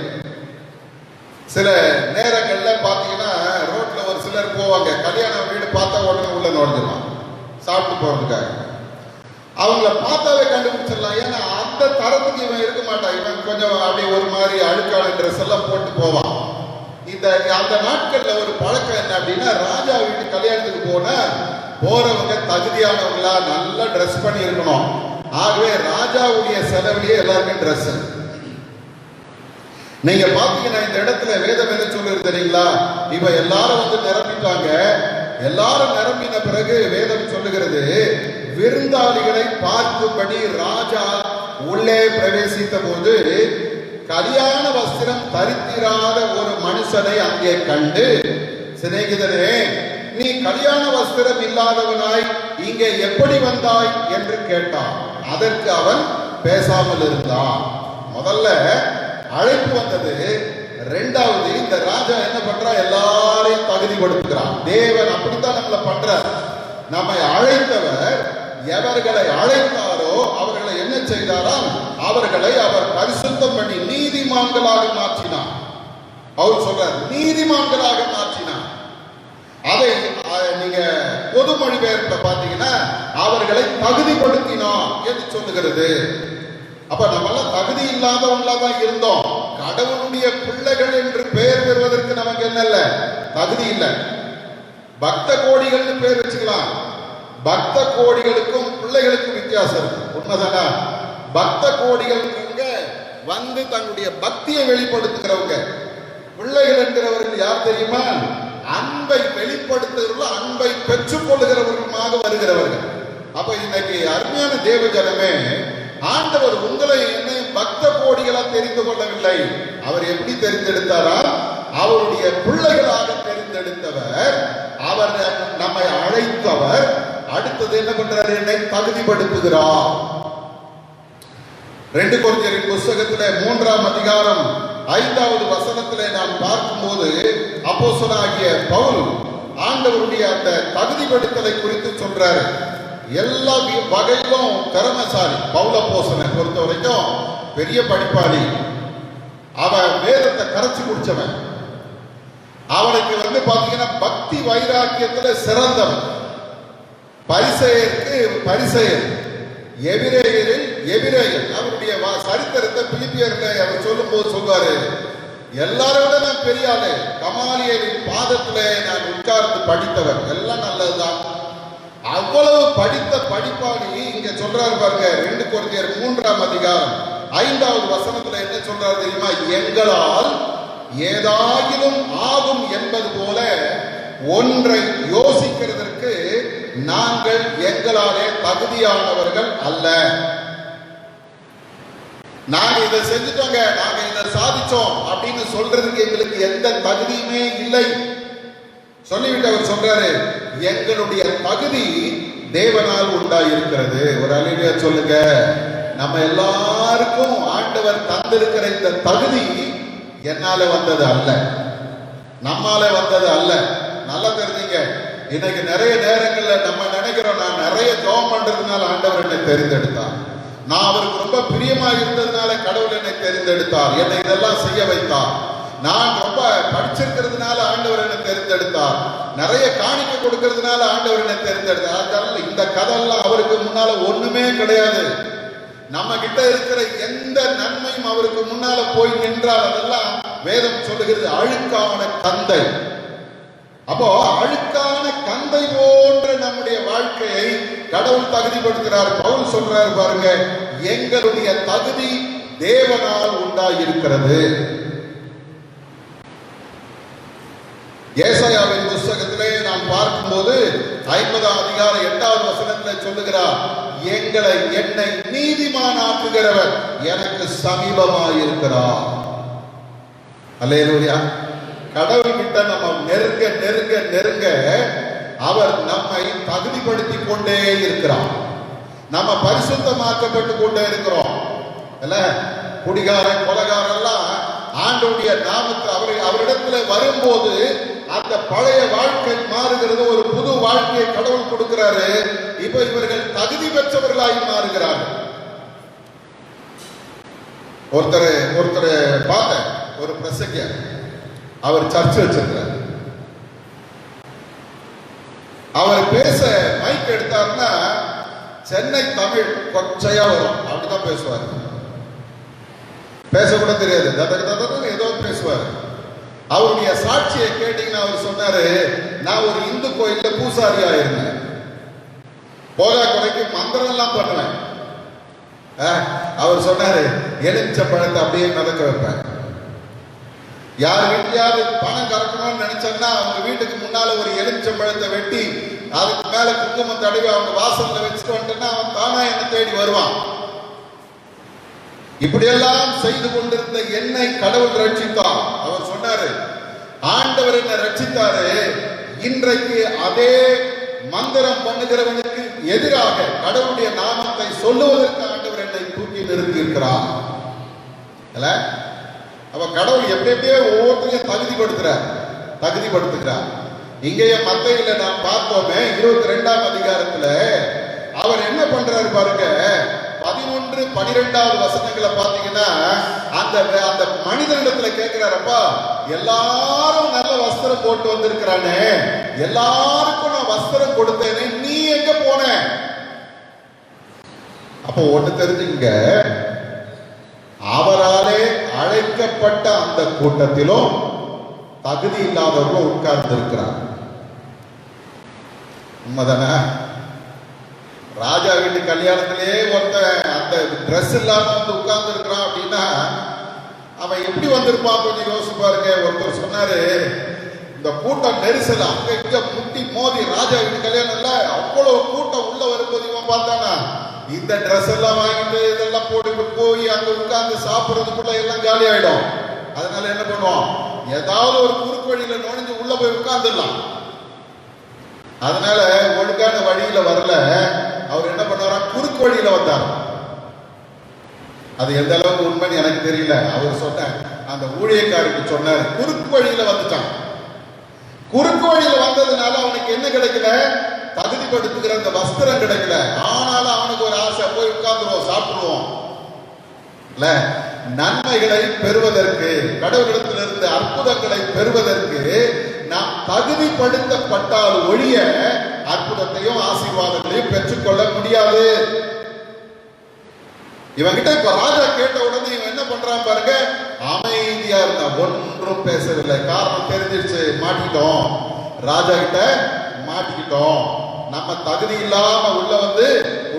சில நேரங்கள்ல பாத்தீங்கன்னா ரோட்ல ஒரு சிலர் போவாங்க, கல்யாண வீடு பார்த்தா உடனே உள்ள நுழைஞ்சிருவாங்க சாப்பிட்டு போறதுக்காக. அவங்கள பார்த்தாவே கண்டுபிடிச்சிடலாம். ஏன்னா அந்த தரத்துக்கு இவன் இருக்க மாட்டான். இவன் கொஞ்சம் அப்படியே ஒரு மாதிரி அழுக்கான ட்ரெஸ் எல்லாம் போட்டு போவான். அந்த நாட்கள்ல ஒரு பழக்கம் என்ன அப்படின்னா, ராஜா வீட்டு கல்யாணத்துக்கு போறவங்க தகுதியானவங்களா நல்லா ட்ரெஸ் பண்ணி இருக்கணும். ஆகவே ராஜாவுடைய செலவிலேயே எல்லாருக்கும் ட்ரெஸ். நீங்க பாத்தீங்கன்னா இந்த இடத்துல வேதம் என்ன சொல்லுறது தெரியுங்களா? இப்ப எல்லாரும் வந்து நிரம்பிட்டாங்க. எல்லாரும் நிரம்பின பிறகு வேதம் சொல்லுகிறது, விருந்தாளிகளை பார்க்கும்படி ராஜா உள்ளே பிரவேசித்த போது கல்யாண வஸ்திரம் தரித்திராத ஒரு மனுஷனை அங்கே கண்டு, சிநேகிதனே, நீ கல்யாண வஸ்திரம் இல்லாதவனாய் இங்கே எப்படி வந்தாய் என்று கேட்டான். அதற்கு அவன் பேசாமல் இருந்தான். முதல்ல அழைப்பு வந்தது. ரெண்டாவது, இந்த ராஜா என்ன பண்றா? எல்லாரையும் தகுதிப்படுத்துகிறான். தேவன் அப்படித்தான் நம்மளை பண்றார். நம்மை அழைத்தவர் எவர்களை அழைத்தாரோ அவர்களை என்ன செய்தாராம்? அவர்களை அவர் பரிசுத்தம் பண்ணி நீதிமான்களாக மாற்றினார். அவர் சொல்றார், நீதிமான்களாக மாற்றினார். அதை நீங்க பொது மொழிபெயர்ப்புல பாத்தீங்கன்னா அவர்களை தகுதிப்படுத்தினார் என்று சொல்லுகிறது. அப்ப நம்ம எல்லாம் தகுதி இல்லாதவங்களா தான் இருந்தோம். கடவுளுடைய பிள்ளைகள் என்று பெயர் பெறுவதற்கு நமக்கு என்ன இல்ல, தகுதி இல்லை. பக்த கோடிகள்னு பேர் வச்சுக்கலாம். பக்த கோடிகளுக்கும் பிள்ளைகளுக்கும் வித்தியாசம் இருக்கு. உண்மைதானா? பக்த கோடிகளுக்கு வந்து தன்னுடைய பக்தியை வெளிப்படுத்துகிறவங்க. பிள்ளைகள் என்கிறவர்கள் யார் தெரியுமா? அன்பை வெளிப்படுத்துகிறவர்கள், அன்பை பெற்றுக் கொள்ளுகிறவர்களுமாக வருகிறவர்கள். அப்ப இன்னைக்கு அருமையான தேவ ஜனமே, ஆண்டவர் உங்களை என்னையும் பக்த கோடிகளா தெரிந்து கொள்ளவில்லை. அவர் எப்படி தெரிந்தெடுத்தாரா? அவருடைய பிள்ளைகளாக தெரிந்தெடுத்தவர். அவர் நம்மை அழைத்தவர். அடுத்தது என்ன பண்றாரு? என்னை தகுதிப்படுத்துகிறார். 2 கொரிந்தியரின் புத்தகத்திலே 3ஆம் அதிகாரம் 5வது வசனத்திலே நாம் பார்க்கும்போது அப்போஸ்தலனாகிய பவுல் ஆண்டவருடைய அந்த தகுதிப்படுத்தலை குறித்து சொல்றாரு. எல்லா வகையிலும் திறமைசாலி பவுல் அப்போஸ்தலனை பொறுத்த வரைக்கும் பெரிய படிப்பாளி. அவன் வேதத்தை கரைச்சு குடிச்சவன். அவனுக்கு வந்து பாத்தீங்கன்னா பக்தி வைராக்கியத்துல சிறந்தவன். பரிசேயருக்கு பரிசேயர், எபிரேயரில் எபிரேயர். அவருடைய சரித்திரத்தை பிலிப்பியர்ல அவர் சொல்லும் போது சொல்வாரு, எல்லாரும் விட நான் பெரிய ஆளு, கமாலியலின் பாதத்துல நான் உட்கார்ந்து படித்தவர். எல்லாம் நல்லதுதான். அவ்வளவு படித்த படிப்பாளி இங்க சொல்றாரு பாருங்க. 2 கொரிந்தியர் 3ஆம் அதிகாரம் 5வது வசனத்துல என்ன சொல்றாரு தெரியுமா? எங்களால் ஏதாயிலும் ஆகும் என்பது போல ஒன்றை யோசிக்கிறதற்கு நாங்கள் எங்களாலே தகுதியானவர்கள் அல்ல. நாங்க இதை செஞ்சுட்டோங்க, நாங்க இதை சாதிச்சோம் அப்படின்னு சொல்றதுக்கு எங்களுக்கு எந்த தகுதியுமே இல்லை சொல்லிவிட்டு அவர் சொல்றாரு, எங்களுடைய தகுதி தேவனால் உண்டாயிருக்கிறது. ஒரு அல்லேலூயா சொல்லுங்க. நம்ம எல்லாருக்கும் ஆண்டவர் தந்திருக்கிற இந்த தகுதி என்னால வந்தது அல்ல, நம்மால வந்தது அல்ல. நல்லா தெரிஞ்சுங்க. இன்னைக்கு நிறைய நேரங்கள்ல நம்ம நினைக்கிறோம், நான் நிறைய ஜெபம் பண்றதுனால ஆண்டவர் என்னை தெரிந்தெடுத்தார், நான் அவருக்கு ரொம்ப பிரியமா இருந்ததுனால கடவுள் என்னை தெரிந்தெடுத்தார், என்னை இதெல்லாம் செய்ய வைத்தார், நான் ரொம்ப படிச்சிருக்கிறதுனால ஆண்டவர் என்னை தெரிந்தெடுத்தார், நிறைய காணிக்க கொடுக்கிறதுனால ஆண்டவர் என்னை தெரிந்தெடுத்தார். அதனால இந்த கதெல்லாம் அவருக்கு முன்னால ஒண்ணுமே கிடையாது. நம்ம கிட்ட இருக்கிற எந்த நன்மையும் அவருக்கு முன்னால போய் நின்றால் அதெல்லாம் வேதம் சொல்லுகிறது அழுக்கான கந்தை. அப்போ அழுக்கான கந்தை போன்ற நம்முடைய வாழ்க்கையை கடவுள் தகுதிப்படுத்துகிறார். பவுல் சொல்றாரு பாருங்க, எங்களுடைய தகுதி தேவனால் உண்டாயிருக்கிறது. ஏசாயாவின் புத்தகத்திலே நாம் பார்க்கும்போது 50ஆம் அதிகாரம் 8வது வசனத்திலே சொல்லுகிறார், என்னை நீதிமானாக்குகிறவர் எனக்கு சமீபமாயிருக்கிறார். அல்லேலூயா. கடவுள் கிட்ட நம்ம நெருங்க நெருங்க நெருங்க அவர் நம்மை தகுதிப்படுத்தி கொண்டே இருக்கிறார். நம்ம பரிசுத்தமாக்கப்பட்டு கொண்டே இருக்கிறோம். இல்ல, குடிகாரன் கொலைகாரன் எல்லாம் ஆண்டவருடைய நாமத்தில் அவரிடத்துல வரும்போது அந்த பழைய வாழ்க்கை மாறுகிறது, ஒரு புது வாழ்க்கையை கடவுள் கொடுக்கிறாரு. இப்ப இவர்கள் தகுதி பெற்றவர்களாகி மாறுகிறார்கள். ஒருத்தர் பார்த்த ஒரு பிரசங்கியர், அவர் சர்ச் வச்சிருக்கிறார். அவர் பேச மைக் எடுத்தாருன்னா சென்னை தமிழ் கொச்சையா வரும், அப்படிதான் பேசுவார். பேசக்கூட தெரியாது, ஏதோ பேசுவார். அவருடைய சாட்சியை கேட்டீங்கன்னா அவர் சொன்னாரு, நான் ஒரு இந்து கோயில்ல பூசாரியா இருந்தேன், போதா கொலைக்கு மந்திரம் எல்லாம் பண்ணுவேன், அவர் சொன்னாரு, எலுமிச்சை பழத்தை அப்படியே மிதக்க வைப்பேன். யார் வீட்லயாவது பணம் கறக்கணும்னு நினைச்சோம்னா அவங்க வீட்டுக்கு முன்னால ஒரு எலுமிச்சை பழத்தை வெட்டி அதுக்கு மேல குங்குமம் தடவி அவங்க வாசல்ல வச்சுட்டு வந்துட்டேன்னா அவன் தானா என்ன தேடி வருவான். இப்படியெல்லாம் செய்து கொண்டிருந்த என்னை கடவுள் ரட்சித்தார். அவர் சொன்னாரு, ஆண்டவர் என்ன ரட்சித்தாரு, இன்றைக்கு அதே மந்திரம் பண்ணுகிறவனுக்கு எதிராக கடவுளுடைய நாமத்தை சொல்லுவதற்கு ஆண்டவர் என்னை தூக்கி நிறுத்தி இருக்கிறார். அவ கடவுள் எப்படி எப்படியோ ஒவ்வொருத்தரையும் தகுதிப்படுத்துகிறார். இங்கேயே மத்தேயுல நாம் பார்த்தோமே 22ஆம் அதிகாரத்துல அவர் என்ன பண்றாரு பாருங்க. 11, 12வது வசனங்களை பாத்தீங்கன்னா அந்த மனிதனிடத்துல கேட்கிறாரப்பா, எல்லாரும் நல்ல வஸ்திரம் போட்டு வந்திருக்கிறானே, எல்லாருக்கும் நான் வஸ்திரம் கொடுத்தேனே, நீ எங்க போன? அப்போ ஒண்ணு தெரிஞ்சுங்க, அவராலே அழைக்கப்பட்ட அந்த கூட்டத்திலும் தகுதி இல்லாதவர்களும் உட்கார்ந்து இருக்கிறார். உண்மைதானே? ராஜா வீட்டு கல்யாணத்திலேயே ஒருத்தன் அந்த ட்ரெஸ் இல்லாம வந்து உட்கார்ந்து இருக்கிறான் அப்படின்னா அவன் எப்படி வந்திருப்பான் கொஞ்சம் யோசிச்சு பாருங்க. ஒருத்தர் சொன்னாரு, இந்த கூட்டம் நெரிசல் அங்க இங்க முட்டி மோதி ராஜா வீட்டு கல்யாணம் இல்ல, அவ்வளவு கூட்டம் உள்ள வரும்போது இவன் பார்த்தானா, இந்த ட்ரெஸ் எல்லாம் வாங்கிட்டு இதெல்லாம் போட்டுட்டு போய் அங்க உட்கார்ந்து சாப்பிடுறதுக்குள்ள எல்லாம் காலி ஆயிடும். அதனால என்ன பண்ணுவோம், ஏதாவது ஒரு குறுக்கு வழியில நுழைஞ்சு உள்ள போய் உட்கார்ந்துடலாம். அதனால ஒழுங்கான வழியில வரல, அவர் என்ன பண்ணாரா, குறுக்கு வழியில வந்தார். அது எந்த அளவுக்கு உண்மைன்னு எனக்கு தெரியல. அவர் சொன்ன அந்த ஊழியக்காரருக்கு சொன்னார், குறுக்கு வழியில வந்துட்டான். குறுக்கு வழியில வந்ததுனால அவனுக்கு என்ன கிடைக்கல, தகுதிப்படுத்துகிற அந்த வஸ்திரம் கிடைக்கல. ஆனாலும் அவனுக்கு ஒரு ஆசை, போய் உட்கார்ந்துருவோம், சாப்பிடுவோம். இல்ல, நன்மைகளை பெறுவதற்கு, கடவுளிடத்திலிருந்து அற்புதங்களை பெறுவதற்கு நாம் தகுதிப்படுத்தப்பட்டால் ஒழிய அற்புதத்தையும் ஆசீர்வாதங்களையும் பெற்றுக்கொள்ள முடியாது. இவங்கிட்ட இப்ப ராஜா கேட்ட உடனே இவன் என்ன பண்றான் பாருங்க, அமைதியா இருந்தா, ஒன்றும் பேசவில்லை. காரணம் தெரிஞ்சிருச்சு, மாட்டிக்கிட்டோம், ராஜா கிட்ட மாட்டிக்கிட்டோம், நம்ம தகுதி இல்லாம உள்ள வந்து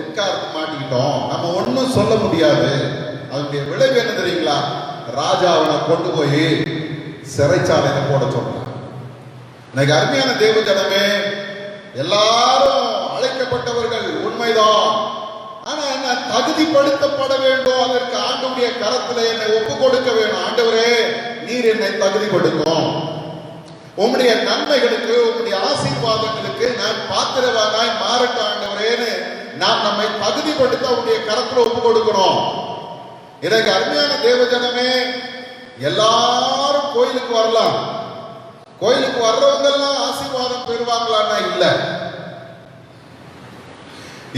உட்கார்ந்து மாட்டிக்கிட்டோம், நம்ம ஒன்னும் சொல்ல முடியாது. அதனுடைய விளைவு என்ன தெரியுங்களா, ராஜா அவனை கொண்டு போய் சிறைச்சாலையில போட சொன்னான். இன்னைக்கு அருமையான தேவ ஜனமே, எல்லாரும் அழைக்கப்பட்டவர்கள் உண்மைதான். ஆனா என்ன, தகுதிப்படுத்தப்பட வேண்டும். அதற்கு ஆண்டவருடைய கரத்துல என்னை ஒப்பு கொடுக்க வேண்டும். ஆண்டவரே, நீர் என்னை தகுதிப்படுத்தும், உம்முடைய நன்மைகளுக்கு, உம்முடைய ஆசீர்வாதங்களுக்கு நான் பாத்திரவானாய் மாறட்டும் ஆண்டவரேன்னு நாம் நம்மை தகுதிப்படுத்த உடைய கரத்துல ஒப்பு கொடுக்கணும். எனக்கு அருமையான தேவ ஜனமே, எல்லாரும் கோயிலுக்கு வரலாம். கோயிலுக்கு வர்றவங்க எல்லாம் ஆசீர்வாதம் பெறுவாங்களான்னா இல்ல.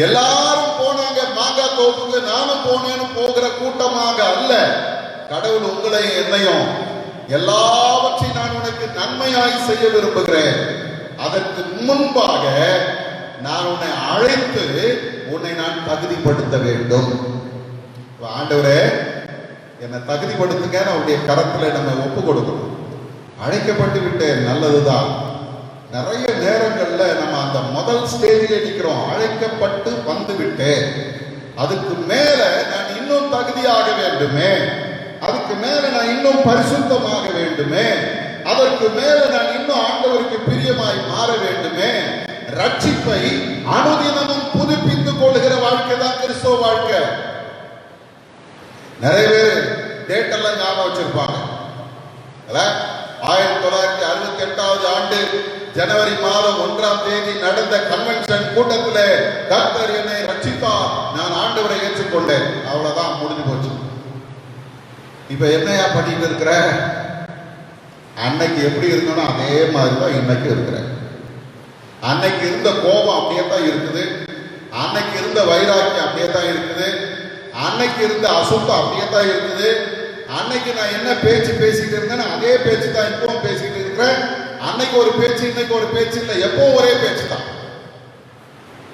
எல்லாரும் போனாங்க மாங்காய் தோப்புக்கு, நானும் போனேன்னு போகிற கூட்டமாக அல்ல. கடவுள் உங்களை என்னையும் எல்லாவற்றையும் நான் உனக்கு நன்மையாய் செய்ய விரும்புகிறேன். அதற்கு முன்பாக நான் உன்னை அழைத்து உன்னை நான் தகுதிப்படுத்த வேண்டும். ஆண்டவரே, என்னை தகுதிப்படுத்துங்க, அவருடைய கரத்துல நம்ம ஒப்பு கொடுக்கணும். அழைக்கப்பட்டு விட்டேன், நல்லதுதான். நிறைய நேரங்கள்ல நம்ம அந்த முதல் ஸ்டேஜில் நிற்கிறோம், அழைக்கப்பட்டு வந்து விட்டேன், அதுக்கு மேல நான் இன்னும் தகுதியாக வேண்டுமே, அதுக்கு மேல நான் இன்னும் பரிசுத்தமாக வேண்டுமே, அதற்கு மேல நான் இன்னும் ஆண்டவருக்கு பிரியமாய் மாற வேண்டுமே. ரட்சிப்பை அனுதினமும் புதுப்பித்துக் கொள்கிற வாழ்க்கை தான் கிறிஸ்தவ வாழ்க்கை. நிறைய பேர் டேட் எல்லாம் ஞாபகம் வச்சிருப்பாங்க. 1968வது ஆண்டு ஜனவரி மாதம் 1ஆம் தேதி நடந்த கன்வென்ஷன் கூட்டத்தில் கர்த்தர் என்னை ரட்சித்தார், நான் ஆண்டவரை ஏற்றுக்கொண்டேன், அவ்வளவுதான், முடிஞ்சு போச்சு. இப்ப என்னையா பண்ணிட்டு இருக்கிற, அன்னைக்கு எப்படி இருந்தோம்னா அதே மாதிரிதான் இன்னைக்கு இருக்கிறேன். அன்னைக்கு இருந்த கோபம் அப்படியே தான் இருக்குது, அன்னைக்கு இருந்த வைராக்கியம் அப்படியே தான் இருக்குது, அன்னைக்கு இருந்த அசுத்தம் அப்படியே தான் இருக்குது, அன்னைக்கு நான் என்ன பேச்சு பேசிட்டு இருந்தேன்னு அதே பேச்சு தான் இப்பவும் பேசிட்டு இருக்கிறேன். அன்னைக்கு ஒரு பேச்சு, இன்னைக்கு ஒரு பேச்சு இல்லை, எப்பவும் ஒரே பேச்சு தான்.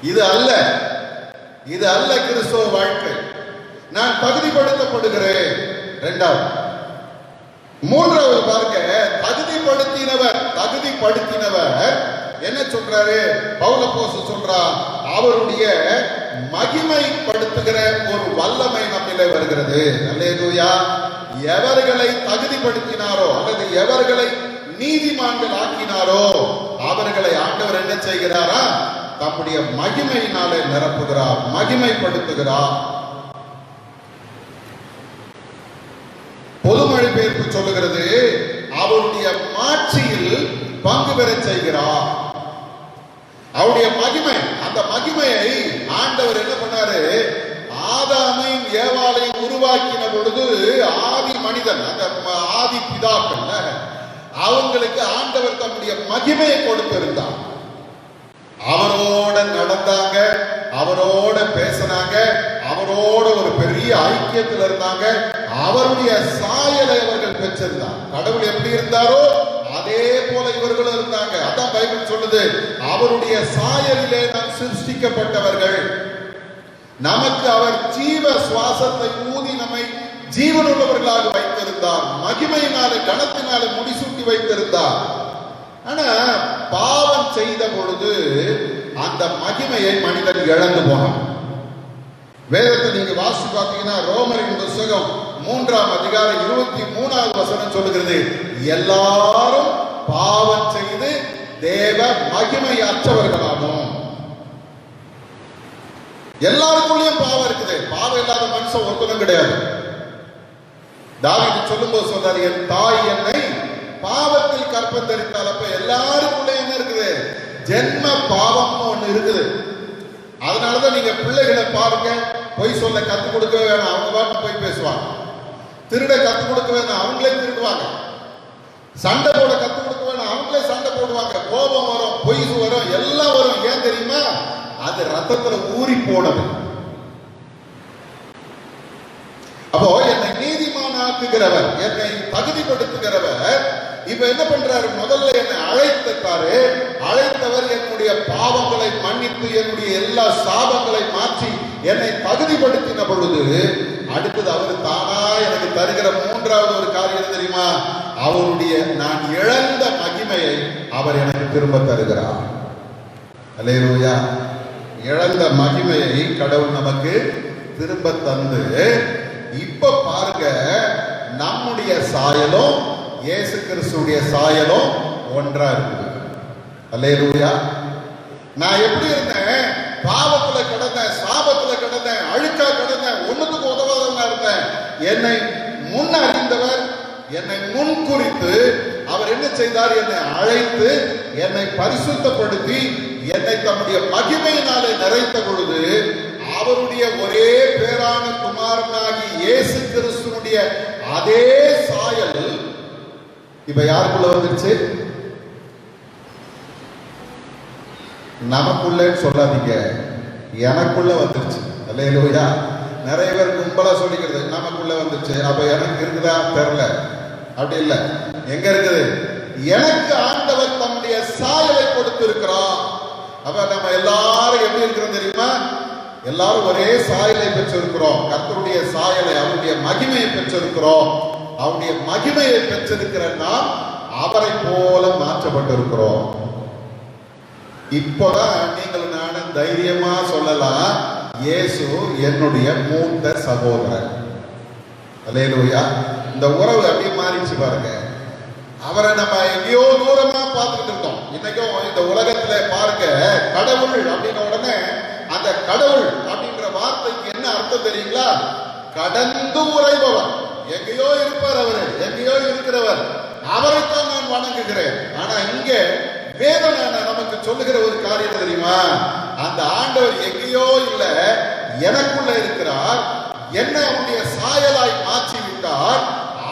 இது அல்ல, இது அல்ல கிறிஸ்தவ வாழ்க்கை. நான் தகுதிப்படுத்தப்படுகிறேன். இரண்டாவது. மூன்றாவது பாருங்க, தகுதிப்படுத்தினவர் என்ன சொல்றாரு, பவுல் அப்போஸ்தலன் சொல்றார், அவருடைய மகிமைப்படுத்துகிற ஒரு வல்லமை நம்மிலே வருகிறது. அல்லேலூயா. எவர்களை தகுதிப்படுத்தினாரோ அல்லது எவர்களை நீதிமான்கள் ஆக்கினாரோ அவர்களை ஆண்டவர் என்ன செய்கிறாரா? தம்முடைய மகிமையினாலே நிரப்புகிறார், மகிமைப்படுத்துகிறார். பொதுமொழிபெயர்ப்பு சொல்லுகிறது, அவருடைய மாட்சியில் பங்கு பெற செய்கிறார். அவருடைய மகிமை, அந்த மகிமையை ஆண்டவர் என்ன பண்ணாரு? ஆதாமையும் ஏவாளையும் உருவாக்கின பொழுது ஆதி மனிதன், அந்த ஆதி பிதாக்கள், அவங்களுக்கு ஆண்டவர் தம்முடைய மகிமையை கொடுத்திருந்தார். அவரோட நடந்தாங்க, அவரோட பேசினாங்க, அவரோட ஒரு பெரிய ஐக்கியத்தில் இருந்தாங்க. அவருடைய சாயலை அவர்கள் பெற்றிருந்தார். கடவுள் எப்படி இருந்தாரோ அதே போல இவர்களும் இருந்தாங்க. அதான் பைபிள் சொல்லுது, அவருடைய சாயலிலே நாம் சிருஷ்டிக்கப்பட்டவர்கள். நமக்கு அவர் ஜீவ சுவாசத்தை ஊதி நம்மை ஜீவனுள்ளவர்களாக வைத்திருந்தார். மகிமையினாலே கனத்தினாலே முடிசூட்டி வைத்திருந்தார். ஆனா பாவம் செய்த பொழுது அந்த மகிமையை மனிதன் இழந்து போனான். வேதத்தை நீங்க வாசி பார்த்தீங்கன்னா ரோமரின் புத்தகம் 3ஆம் அதிகாரம் 23வது வசனம் சொல்லுகிறது, எல்லாரும் பாவம் செய்து தேவ மகிமை அற்றவர்களானோம். எல்லாருக்குள்ளேயும் பாவம் இருக்குது. பாவம் இல்லாத மனுஷன் ஒருத்தனும் கிடையாது. தாவீது சொல்லும்போது சொல்றாரு, என் தாய் என்னை பாவத்தில் கற்பம் தரித்தால். அப்ப எல்லாருக்குள்ள என்ன இருக்குது? ஜென்ம பாவம்னு ஒண்ணு இருக்குது. அதனாலதான் நீங்க பிள்ளைகளை பாருங்க, பொய் சொல்ல கத்து கொடுக்க வேணாம், அவங்க பாட்டு போய் பேசுவாங்க. திருட கத்து கொடுக்க வேணாம், அவங்களே திருடுவாங்க. சண்டை போட கத்து கொடுக்க வேணாம், அவங்களே சண்டை போடுவாங்க. கோபம் வரும், பொய் வரும், எல்லாம் வரும். ஏன் தெரியுமா? அது ரத்தத்துல ஊறி போனது. அப்போ என்னை நீதிமானாக்குகிறவர், என்னை தகுதிப்படுத்துகிறவர் இப்ப என்ன பண்றாரு? முதல்ல என்னை அழைத்தாரு. அழைத்தவர் என்னுடைய பாவங்களை மன்னித்து என்னுடைய எல்லா சாபங்களை மாற்றி என்னை தகுதிப்படுத்தின பொழுது அடுத்தது அவர் தானா எனக்கு தருகிற 3வது ஒரு காரியம் தெரியுமா? அவருடைய நான் இழந்த மகிமையை அவர் எனக்கு திரும்ப தருகிறார். அல்லேலூயா. இழந்த மகிமையை கடவுள் நமக்கு திரும்ப தந்து, இப்ப பாருங்க, நம்முடைய சாயலும் இயேசு கிறிஸ்துடைய சாயலும் ஒன்றா இருக்குது. அல்லேலூயா. நான் எப்படி இருந்தேன்? பாவத்துல கிடந்தேன், சாபத்துல கிடந்தேன், அழுக்கா கிடந்தேன், ஒண்ணுத்துக்கு உதவாதவனா இருந்தேன். என்னை முன் அறிந்தவர், என்னை முன் குறித்து அவர் என்ன செய்தார்? என்னை அழைத்து என்னை பரிசுத்தப்படுத்தி என்னை தம்முடைய மகிமையினாலே நிறைத்த பொழுது அவருடைய ஒரே பேரான குமாரனாகி இயேசு கிறிஸ்துனுடைய அதே சாயல் இப்ப யாருக்குள்ள வந்துருச்சு? நமக்குள்ள சொல்லாதீங்க, எனக்குள்ள வந்துருச்சு. அல்லேலூயா. நிறைய பேர் கும்பலா சொல்லிக்கிறது, நமக்குள்ள வந்துருச்சு. அப்ப எனக்கு இருக்குதா தெரியல. அப்படி இல்லை. எங்க இருக்குது? எனக்கு ஆண்டவர் தம்முடைய சாயலை கொடுத்திருக்கிறார். அப்ப நம்ம எல்லாரும் எப்படி இருக்கிறோம் தெரியுமா? எல்லாரும் ஒரே சாயலை பெற்றிருக்கிறோம். கர்த்தருடைய சாயலை, அவருடைய மகிமையை பெற்றிருக்கிறோம். அவருடைய மகிமையை பெற்றிருக்கிற நாம் அவரை போல மாற்றப்பட்டிருக்கிறோம். இப்போதான் நீங்கள் நானும் தைரியமா சொல்லலாம், இயேசு என்னுடைய மூத்த சகோதரர். அல்லேலூயா. இந்த உறவு அப்படியே மாறிச்சு பாருங்க. அவரை நம்ம எங்கேயோ தூரமா பார்த்துக்கிட்டு இருந்தோம். இன்னைக்கும் இந்த உலகத்துல பாருங்க, கடவுள் அப்படின்ன உடனே அந்த கடவுள் அப்படின்ற வார்த்தைக்கு என்ன அர்த்தம் தெரியுங்களா? கடந்து உறைபவர். எங்கேயோ இருப்பார் அவரு, எங்கேயோ இருக்கிறவர், அவரைத்தான் நான் வணங்குகிறேன். ஆனா இங்க வேதம் நமக்கு சொல்லுகிற ஒரு காரியம் தெரியுமா? அந்த ஆண்டவர் எங்கேயோ இல்ல, எனக்குள்ள இருக்கிறார். என்ன அவருடைய சாயலாய் மாற்றி விட்டார்.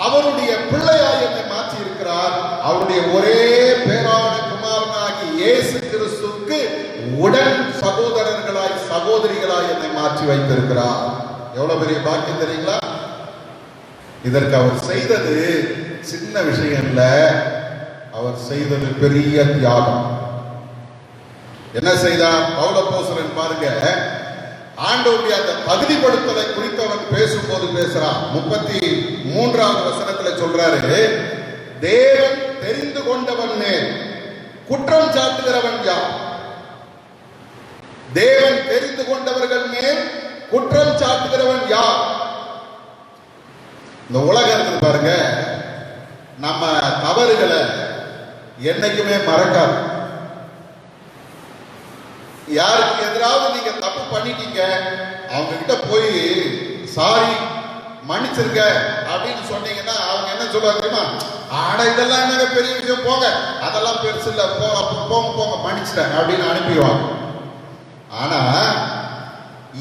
அவருடைய பிள்ளையாய் என்னை மாற்றி இருக்கிறார். அவருடைய ஒரே பேரான குமாரனாகி இயேசு கிறிஸ்துவுக்கு உடன் சகோதரர்களாய் சகோதரிகளாய் என்னை மாற்றி வைத்திருக்கிறார். எவ்வளவு பெரிய பாக்கியம் தெரியுங்களா? இதற்கு அவர் செய்தது சின்ன விஷயம் இல்ல, அவர் செய்தது பெரிய தியாகம். என்ன செய்தார் பவுலப்போஸ்தலன்? பாருங்க, ஆண்டவருடைய அந்த தகுதிப்படுத்தலை குறித்து அவன் பேசும்போது பேசுறான். 33வது வசனத்துல சொல்றாரு, தேவன் தெரிந்து கொண்டவன் மேல் குற்றம் சாட்டுகிறவன் யார்? தேவன் தெரிந்து தெரிந்து கொண்டவர்கள் மேல் குற்றம் சாட்டுகிறவன் யார்? இந்த உலகத்தில் பாருங்க, நம்ம தவறுகளை என்னைக்குமே மறக்காது. யாருக்கு எதிராவது நீங்க தப்பு பண்ணிட்டீங்க, அவங்க கிட்ட போய் சாரி மன்னிச்சிருக்க அப்படின்னு சொன்னீங்கன்னா அவங்க என்ன சொல்லுவாங்க தெரியுமா? ஆட இதெல்லாம் என்னங்க பெரிய விஷயம், போங்க, அதெல்லாம் பெருசு இல்ல, போங்க போங்க மன்னிச்சிட்டேன் அப்படின்னு அனுப்பிடுவாங்க. ஆனா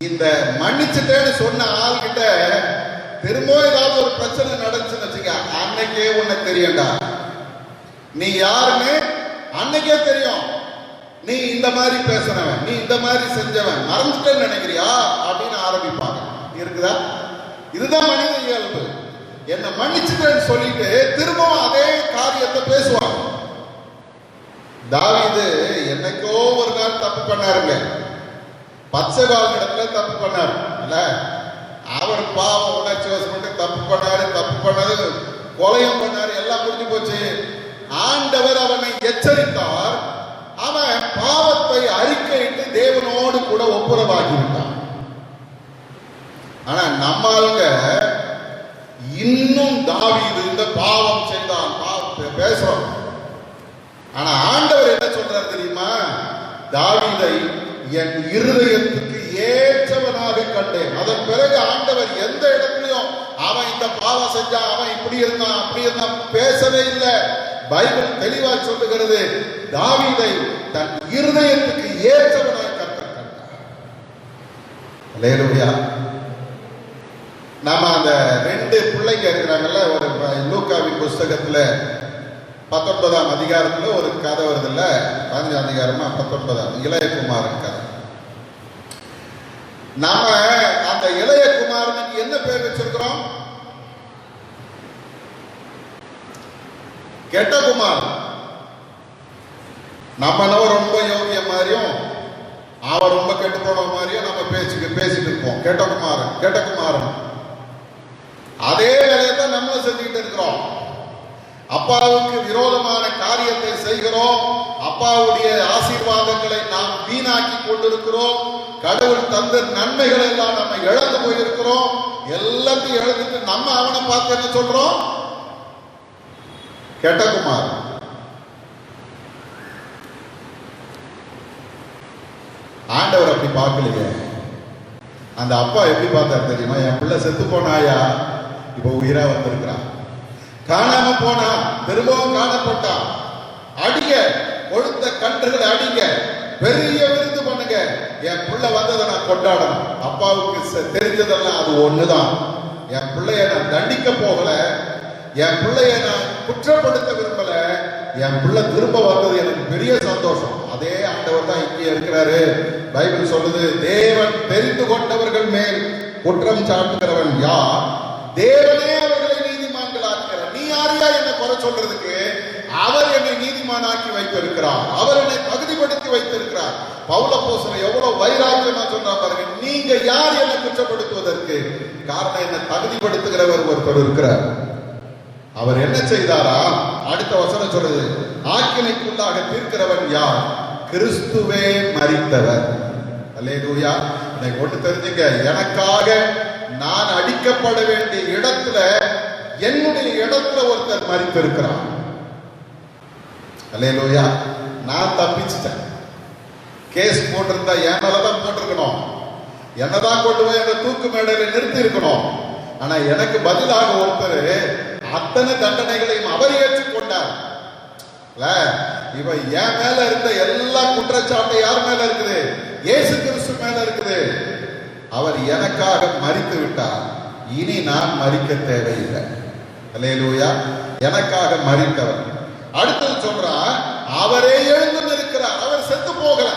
இந்த மன்னிச்சுட்டேன்னு சொன்ன ஆள்கிட்ட திரும்ப ஏதாவது ஒரு பிரச்சனை நடந்துச்சுன்னு வச்சுக்க, அன்னைக்கே உன்னை தெரியண்டா, நீ யாருன்னு அன்னைக்கே தெரியும். நீ இந்த மாதிரி பேசுனவன், நீ இந்த மாதிரி செஞ்சவன், மறந்துட்டேன்னு நினைக்கிறியா அப்படின்னு ஆரம்பிப்பாங்க. இருக்குதா? இதுதான் மனித இயல்பு. என்ன மன்னிச்சுட்டேன்னு சொல்லிட்டு திரும்பவும் அதே காரியத்தை பேசுவாங்க. தாவீது என்னைக்கோ ஒரு நாள் தப்பு பண்ணாருங்க, பத்சேபாள் இடத்துல தப்பு பண்ணாரு இல்ல, அவர் பாவம் உணர்ச்சி வசப்பட்டு தப்பு பண்ணாரு, கொலையும் பண்ணாரு, எல்லாம் முடிஞ்சு போச்சு. ஆண்டவர் அவனை எச்சரித்தார், அவன் பாவத்தை அறிக்கையிட்டு தேவனோடு கூட ஒப்புரவாகிவிட்டான். ஆனா நம்மாளுங்க இன்னும் தாவீது இந்த பாவம் செய்தான் பேசுறோம். ஆனா ஆண்டவர் என்ன சொல்றாரு தெரியுமா? தாவீதை என் இருதயத்துக்கு ஏற்றவனாக கண்டேன். அதன் பிறகு ஆண்டவர் எந்த இடத்துலயும் அவன் இந்த பாவம் செஞ்சான், அவன் இப்படி இருந்தான் அப்படி இருந்தான் பேசவே இல்லை. பைபிள் தெளிவா சொல்லுகிறது, தாவீதை தன் இருதயத்துக்கு ஏற்றவனாக கண்டார். அல்லேலூயா. நாம அந்த ரெண்டு பிள்ளைங்க இருக்கிறாங்கல்ல, ஒரு லூக்காவின் புஸ்தகத்துல 19ஆம் அதிகாரத்துல ஒரு கதை வருது இல்ல, 15ஆம் அதிகாரமா 19ஆம், இளையகுமாரன் கதை. நாம அந்த இளையகுமாரனுக்கு என்ன பேர் வச்சிருக்கிறோம்? கெட்ட குமாரன். நம்ம ரொம்ப யோகிய மாதிரியும் அவன் ரொம்ப கெட்டு போன மாதிரியும் நம்ம பேசிட்டு இருப்போம். கெட்ட குமாரன். அதே வேலையை தான் நம்ம செஞ்சுக்கிட்டு இருக்கிறோம். அப்பாவுக்கு விரோதமான காரியத்தை செய்கிறோம், அப்பாவுடைய ஆசீர்வாதங்களை நாம் வீணாக்கி கொண்டிருக்கிறோம், கடவுள் தந்த நன்மைகள் எல்லாம் நம்ம இழந்து போயிருக்கிறோம். எல்லாத்தையும் இழந்துட்டு நம்ம அவனை பார்த்து என்ன சொல்றோம்? கெட்ட குமாரன். ஆண்டவர் அப்படி பார்க்கலையே. அந்த அப்பா எப்படி பார்த்தாரு தெரியுமா? என் பிள்ளை செத்து போனாயா, இப்ப உயிரா வந்திருக்கிறான். காணாம போனா திரும்பவும் காணப்பட்டான். அடிங்க, கொழுத்த கன்றுகளை அடிங்க, பெரிய விருந்து பண்ணுங்க, என் பிள்ளை வந்ததை நான் கொண்டாடணும். அப்பாவுக்கு தெரிஞ்சதெல்லாம் அது ஒண்ணுதான். என் பிள்ளைய நான் தண்டிக்க போகல, என் பிள்ளைய நான் குற்றப்படுத்த விரும்பல, என் பிள்ளை திரும்ப வந்தது எனக்கு பெரிய சந்தோஷம். அதே ஆண்டவர் தான் இங்கே இருக்கிறாரு. பைபிள் சொல்லுது, தேவன் தெரிந்து கொண்டவர்கள் மேல் குற்றம் சாட்டுகிறவன் யார்? தேவனே அவர்களை நீதிமான்கள் ஆக்குகிறார். நீ யாரையா என்னை குறை சொல்றதுக்கு? அவர் என்னை நீதிமானாக்கி வைத்திருக்கிறார், அவர் என்னை தகுதிப்படுத்தி வைத்திருக்கிறார். பவுல் அப்போஸ்தலன் எவ்வளவு வைராக்கியமா சொல்றா பாருங்க. நீங்க யார் என்னை குற்றப்படுத்துவதற்கு? காரணம் என்ன? தகுதிப்படுத்துகிறவர் ஒருத்தர் இருக்கிறார். அவர் என்ன செய்தாரா? அடுத்த வசனம் சொல்றது, ஆக்கினைக்குள்ளாக தீர்க்கிறவன் யார்? கிறிஸ்துவே மரித்தவர். அல்லேலூயா. இன்னைக்கு ஒன்று தெரிஞ்சுங்க, எனக்காக நான் அடிக்கப்பட வேண்டிய இடத்துல, என்னுடைய இடத்துல ஒருத்தர் மரித்திருக்கிறார். அல்லேலூயா. நான் தப்பிச்சிட்டேன். கேஸ் போட்டிருந்தா என் மேலதான் போட்டிருக்கணும், என்னதான் கொண்டு போய் அந்த தூக்கு மேடையில நிறுத்தி இருக்கணும். ஆனா எனக்கு பதிலாக ஒருத்தர் அத்தனை தண்டனைகளையும் அவர் ஏற்றுக்கொண்டார். இவ என் மேல இருந்த எல்லா குற்றச்சாட்டை யார் மேல இருக்குது? இயேசு கிறிஸ்து மேல இருக்குது. அவர் எனக்காக மரித்து விட்டார், இனி நான் மரிக்க தேவையில்லை. அல்லேலூயா. எனக்காக மரித்தவர். அடுத்தது சொல்றார், அவரே எழுந்து இருக்கிறார். அவர் செத்து போகல,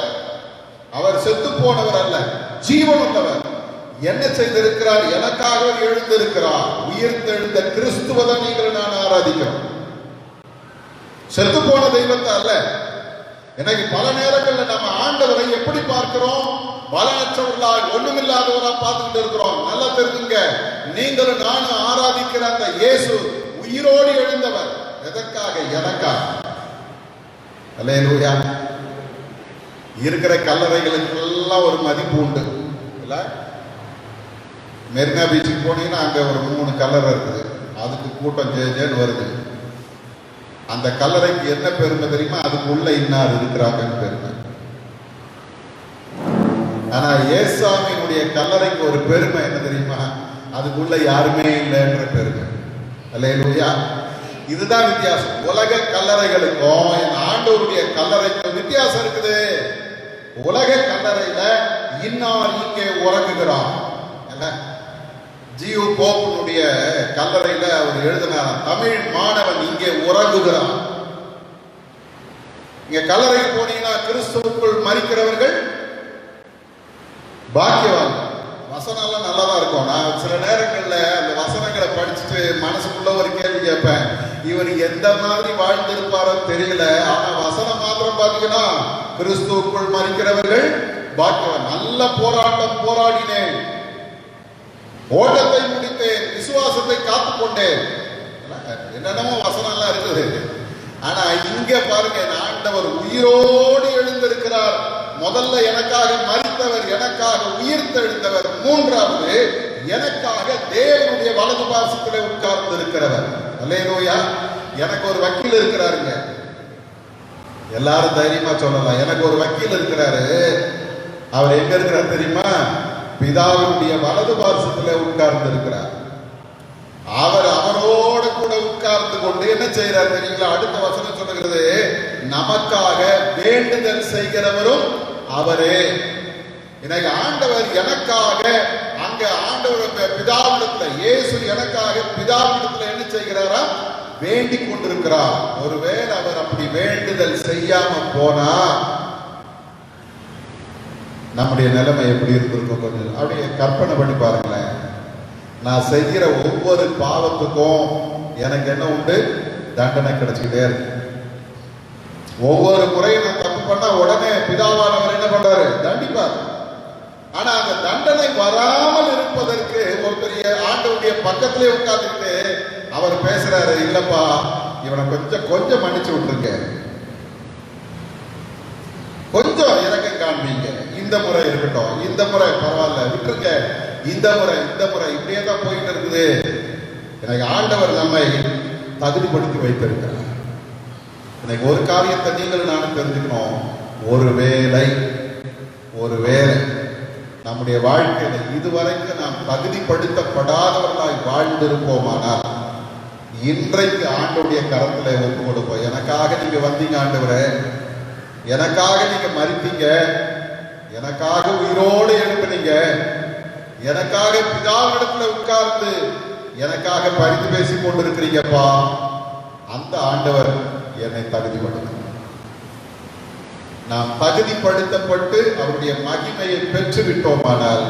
அவர் செத்து போனவர் அல்ல, ஜீவன் உள்ளவர். என்ன செய்திருக்கிறார்? எனக்காக எழுந்திருக்கிறார். உயிர்த்தெழுந்த கிறிஸ்துவதை நீங்கள் நான் ஆராதிக்கிறோம், செத்து போன தெய்வத்தை அல்ல. எனக்கு பல நேரங்களில் நம்ம ஆண்டவரை எப்படி பார்க்கிறோம்? பலனற்றவர்களாக, ஒண்ணுமில்லாதவரா பார்த்துக்கிட்டு இருக்கிறோம். நல்லா தெரிஞ்சுங்க, நீங்களும் நானும் ஆராதிக்கிற அந்த இயேசு உயிரோடு எழுந்தவர். எதற்காக? எனக்காக. அல்லேலூயா. இருக்கிற கல்லறைகளுக்கெல்லாம் ஒரு மதிப்பு உண்டு இல்லை? மெரினா பீச்சுக்கு போனீங்கன்னா அங்கே ஒரு 3 கல்லறை இருக்குது. அதுக்கு கூட்டம் ஜேன்னு வருது. அந்த கல்லறைக்கு என்ன பெருமை தெரியுமா? அதுக்கு உள்ள இன்னார் இருக்கிறாங்கன்னு பெருமை. ஆனா ஏசாமியினுடைய கல்லறைக்கு ஒரு பெருமை என்ன தெரியுமா? அதுக்குள்ள யாருமே இல்லைன்ற பெருமை. அல்லேலூயா. இதுதான் வித்தியாசம். உலக கல்லறைகளுக்கும் என் ஆண்டவருடைய கல்லறைக்கும் வித்தியாசம் இருக்குது. உலக கல்லறையில இன்னார் இங்கே உறங்குகிறார். ஜியு போப்புடைய கல்லறையில அவர் எழுதினார், தமிழ் மாணவன் இங்கே உறங்குகிறார். இங்க கல்லறைக்கு போனீங்கன்னா கிறிஸ்துவுக்குள் மரிக்கிறவர்கள் பாக்கியவான். வசனம் எல்லாம் நல்லாதான் இருக்கும். நான் சில நேரங்கள்ல அந்த வசனங்களை படிச்சுட்டு மனசுக்குள்ள ஒரு கேள்வி கேட்பேன், இவர் எந்த மாதிரி வாழ்ந்திருப்பாரோ தெரியல. ஆனா வசனம் மாத்திரம் பாத்தீங்கன்னா கிறிஸ்துவுக்குள் மரிக்கிறவர்கள் பாக்கியவான். நல்ல போராட்டம் போராடினேன், ஓட்டத்தை முடித்தேன், விசுவாசத்தை காத்துக்கொண்டேன். என்னென்னமோ வசனம் எல்லாம் இருக்குது. ஆனா இங்க பாருங்க, ஆண்டவர் உயிரோடு எழுந்திருக்கிறார். முதல்ல எனக்காக மரித்தவர், எனக்காக உயிர்த்தெழுந்தவர். மூன்றாவது எனக்காக தேவனுடைய வலது பாசத்திலே உட்கார்ந்து இருக்கிறவர். அல்லேலூயா. எனக்கு ஒரு வக்கீல் இருக்கிறாருங்க. எல்லாரும் தைரியமா சொல்லலாம், எனக்கு ஒரு வக்கீல் இருக்கிறாரு. அவர் எங்க இருக்கிறார் தெரியுமா? பிதாவுடைய வலது பாசத்திலே உட்கார்ந்து இருக்கிறார். அவர் அவரோடு கூட உட்கார்ந்து கொண்டு என்ன செய்யறார் தெரியுங்களா? அடுத்த வசனம் சொல்லுகிறது, நமக்காக வேண்டுதல் செய்கிறவரும் அவரே. எனக்கு ஆண்டவர் எனக்காக அங்க ஆண்டவர் பிதாவிடத்துல, இயேசு எனக்காக பிதாவிடத்துல என்ன செய்கிறாரா? வேண்டிக் கொண்டிருக்கிறார். ஒருவேளை அவர் அப்படி வேண்டுதல் செய்யாம போனா நம்முடைய நிலைமை எப்படி இருந்திருக்கும்? கொஞ்சம் அப்படியே கற்பனை பண்ணி பாருங்களேன். நான் செய்கிற ஒவ்வொரு பாவத்துக்கும் எனக்கு என்ன உண்டு? தண்டனை கிடைச்சிக்கிட்டே இருக்கு. ஒவ்வொரு முறையும் நான் தப்பு பண்ணா உடனே பிதாவானவர் என்ன பண்றாரு? தண்டிப்பார். ஆனா அந்த தண்டனை வராமல் இருப்பதற்கு ஒரு பெரிய ஆண்டவருடைய பக்கத்திலே உட்கார்ந்துட்டு அவர் பேசுறாரு, இல்லப்பா இவனை கொஞ்சம் மன்னிச்சு விட்டுருங்க, கொஞ்சம் இறக்கம் காண்பீங்க, இந்த முறை இருக்கட்டும், இந்த முறை பரவாயில்ல விட்டுருங்க, இந்த முறை இப்படியே தான் போயிட்டு இருக்குது. எனக்கு ஆண்டவர் நம்மை தகுதிப்படுத்தி வைத்திருக்கிறார். எனக்கு ஒரு காரியத்தை நீங்கள் நானும் தெரிஞ்சுக்கணும். ஒருவேளை நம்முடைய வாழ்க்கையில இதுவரைக்கும் நாம் தகுதிப்படுத்தப்படாதவர்களாய் வாழ்ந்திருப்போமானால் இன்றைக்கு ஆண்டவருடைய கரத்துல ஒப்பு கொடுப்போம். எனக்காக நீங்க வந்தீங்க ஆண்டவரே, எனக்காக நீங்க மரித்தீங்க, எனக்காக உயிரோடு எழுப்பினீங்க, எனக்காக பிதாவிடத்துல உட்கார்ந்து எனக்காக பரிந்து பேசிக் கொண்டிருக்கிறீங்கப்பா. அந்த ஆண்டவர் என்னை தகுதிப்படுத்த, நாம் தகுதிப்படுத்தப்பட்டு அவருடைய மகிமையை பெற்று விட்டோமானால்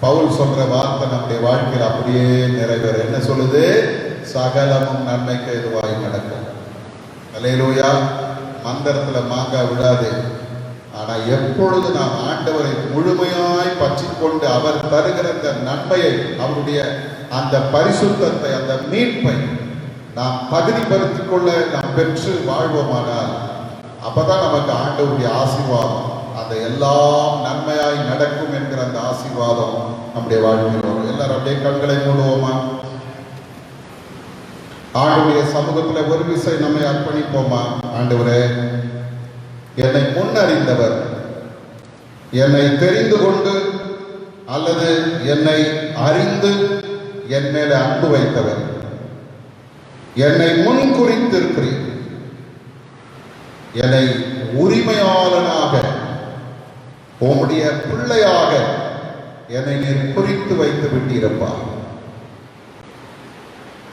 பவுல் சொல்ற வார்த்தை நம்முடைய வாழ்க்கையில் அப்படியே நிறைவேற. என்ன சொல்லுது? சகலமும் நன்மைக்கு எதுவாய் நடக்கும். அல்லேலூயா. மந்திரத்துல மாங்காய் விடாது. ஆனா எப்பொழுது நாம் ஆண்டவரை முழுமையாய் பற்றி கொண்டு அவர் தருகிற அந்த நன்மையை, அவருடைய அந்த பரிசுத்தத்தை, அந்த மீட்பை நாம் தகுதிப்படுத்திக் கொள்ள நாம் பெற்று வாழ்வோமானால் அப்பதான் நமக்கு ஆண்டவருடைய ஆசீர்வாதம், அந்த எல்லாம் நன்மையாய் நடக்கும் என்கிற அந்த ஆசீர்வாதம் நம்முடைய வாழ்க்கையில் வரும். எல்லாரும் அப்படியே கண்களை மூடுவோமா? ஆண்டவருடைய சமூகத்துல ஒரு விசை நம்மை அர்ப்பணிப்போமா? ஆண்டவரே, என்னை முன்னறிந்தவர், என்னை தெரிந்து கொண்டு அல்லது என்னை அறிந்து என் மேல அன்பு வைத்தவர், என்னை முன் குறித்திருக்கிறீர், என்னை உரிமையாளனாக உம்முடைய பிள்ளையாக என்னை நீர் குறித்து வைத்து விட்டீரப்பா.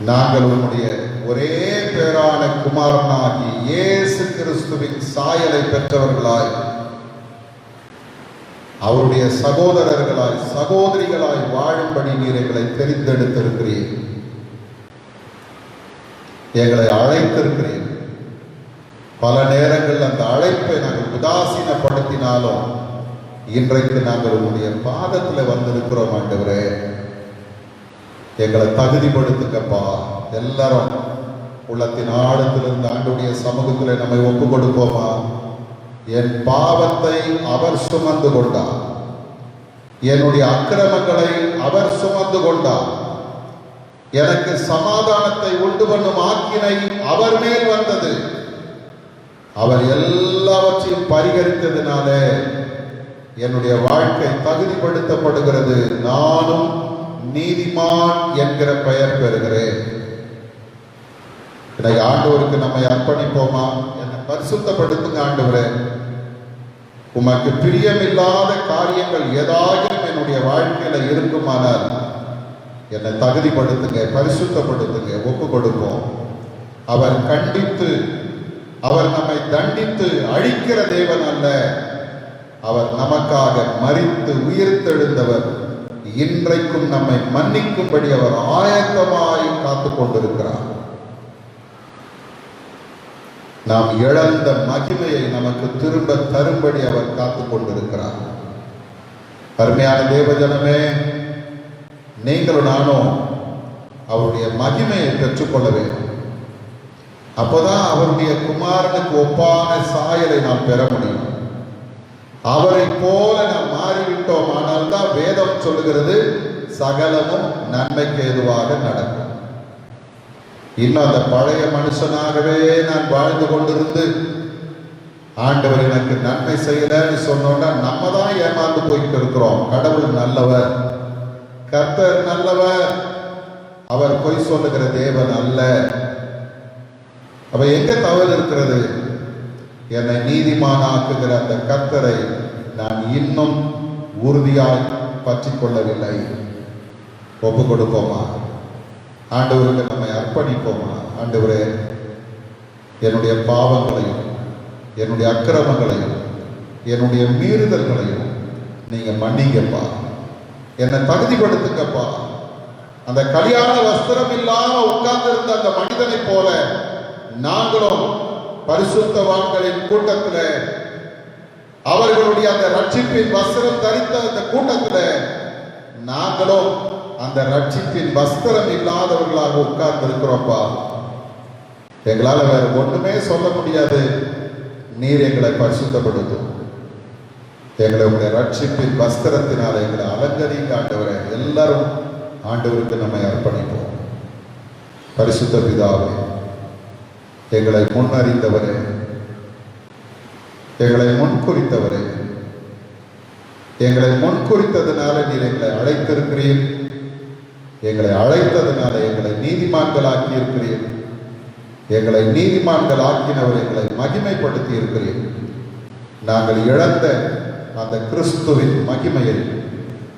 நாங்கள் உம்முடைய ஒரே பேரான குமாரனாகி இயேசு கிறிஸ்துவின் சாயலை பெற்றவர்களாய், அவருடைய சகோதரர்களாய் சகோதரிகளாய் வாழும்படி நீர் எங்களை தெரிந்தெடுத்திருக்கிறீர், எங்களை அழைத்திருக்கிறீர். பல நேரங்கள் அந்த அழைப்பை நாங்கள் உதாசீனப்படுத்தினாலும் இன்றைக்கு நாங்கள் உங்களுடைய பாதத்தில் வந்திருக்கிறோம். ஆண்டவரே, எங்களை தகுதிப்படுத்துங்கப்பா. எல்லாரும் உள்ளத்தின் ஆழத்திலிருந்து ஆண்டவருடைய சமூகத்தில் நம்மை ஒப்பு கொடுப்போமா? என் பாவத்தை அவர் சுமந்து கொண்டார், என்னுடைய அக்கிரமங்களை அவர் சுமந்து கொண்டார். எனக்கு சமாதானத்தை உண்டு பண்ணும் ஆக்கினை அவர் மேல் வந்தது. அவர் எல்லாவற்றையும் பரிகரித்ததினால என்னுடைய வாழ்க்கை தகுதிப்படுத்தப்படுகிறது. நானும் நீதிமான் என்கிற பெயர் பெறுகிறேன். இன்னைக்கு ஆண்டவருக்கு நம்மை அர்ப்பணிப்போமா? என்னை பரிசுத்தப்படுத்துங்க ஆண்டவரே. உமக்கு பிரியமில்லாத காரியங்கள் ஏதாயும் என்னுடைய வாழ்க்கையில இருக்குமானால் என்னை தகுதிப்படுத்துங்க, பரிசுத்தப்படுத்துங்க. ஒப்பு கொடுப்போம். அவர் கண்டித்து, அவர் நம்மை தண்டித்து அழிக்கிற தேவன் அல்ல. அவர் நமக்காக மரித்து உயிர்த்தெழுந்தவர். இன்றைக்கும் நம்மை மன்னிக்கும்படி அவர் ஆயத்தமாய் காத்துக் கொண்டிருக்கிறார். நாம் இழந்த மகிமையை நமக்கு திரும்ப தரும்படி அவர் காத்துக் கொண்டிருக்கிறார். அருமையான தேவஜனமே, நீங்களும் நானும் அவருடைய மகிமையை பெற்றுக்கொள்ள வேண்டும். அப்போதான் அவருடைய குமாரனுக்கு ஒப்பான சாயலை நாம் பெற முடியும். அவரை போல நாம் மாறிவிட்டோம். ஆனால் தான் வேதம் சொல்லுகிறது, சகலமும் நன்மைக்கு ஏதுவாக நடக்கும். இன்னும் அந்த பழைய மனுஷனாகவே நான் வாழ்ந்து கொண்டிருந்து ஆண்டவர் எனக்கு நன்மை செய்யலன்னு சொன்னோம்னா நம்ம தான் ஏமாந்து போயிட்டு இருக்கிறோம். கடவுள் நல்லவர், கர்த்தர் நல்லவர், அவர் பொய் சொல்லுகிற தேவன் அல்ல. அவ எங்க தவறு இருக்கிறது? என்னை நீதிமானாக்குகிற அந்த கர்த்தரை நான் இன்னும் உறுதியாய் பற்றி கொள்ளவில்லை. ஒப்பு கொடுப்போமா? ஆண்டவருக்கு நம்மை அர்ப்பணிப்போமா? ஆண்டவரே, என்னுடைய பாவங்களையும் என்னுடைய அக்கிரமங்களையும் என்னுடைய மீறுதல்களையும் நீங்க மன்னிங்கப்பா. என்னை தகுதிப்படுத்துங்கப்பா. அந்த கல்யாண வஸ்திரம் இல்லாம உட்கார்ந்து இருந்த அந்த மனிதனை போல நாங்களும் பரிசுத்தவான்களின் கூட்டத்தில், அவர்களுடைய அந்த ரட்சிப்பின் வஸ்திரம் தரித்த அந்த கூட்டத்தில் நாங்களும் அந்த ரட்சிப்பின் வஸ்திரம் இல்லாதவர்களாக உட்கார்ந்து இருக்கிறோம்ப்பா. எங்களால வேற ஒண்ணுமே சொல்ல முடியாது. நீர் எங்களை பரிசுத்தப்படுத்தும். எங்களை உடைய ரட்சிப்பின் வஸ்திரத்தினால எங்களை அலங்கரிக்க ஆண்டவரே. எல்லாரும் ஆண்டவருக்கு நம்மை அர்ப்பணிப்போம். பரிசுத்த பிதாவே, எங்களை முன்னறிந்தவரே, எங்களை முன்குறித்தவரே, எங்களை முன்குறித்ததுனால நீர் எங்களை அழைத்திருக்கிறீர். எங்களை அழைத்ததுனால எங்களை நீதிமான்கள் ஆக்கி இருக்கிறீர். எங்களை நீதிமான்கள் ஆக்கினவர் எங்களை மகிமைப்படுத்தி இருக்கிறீர். நாங்கள் இழந்த அந்த கிறிஸ்துவின் மகிமையை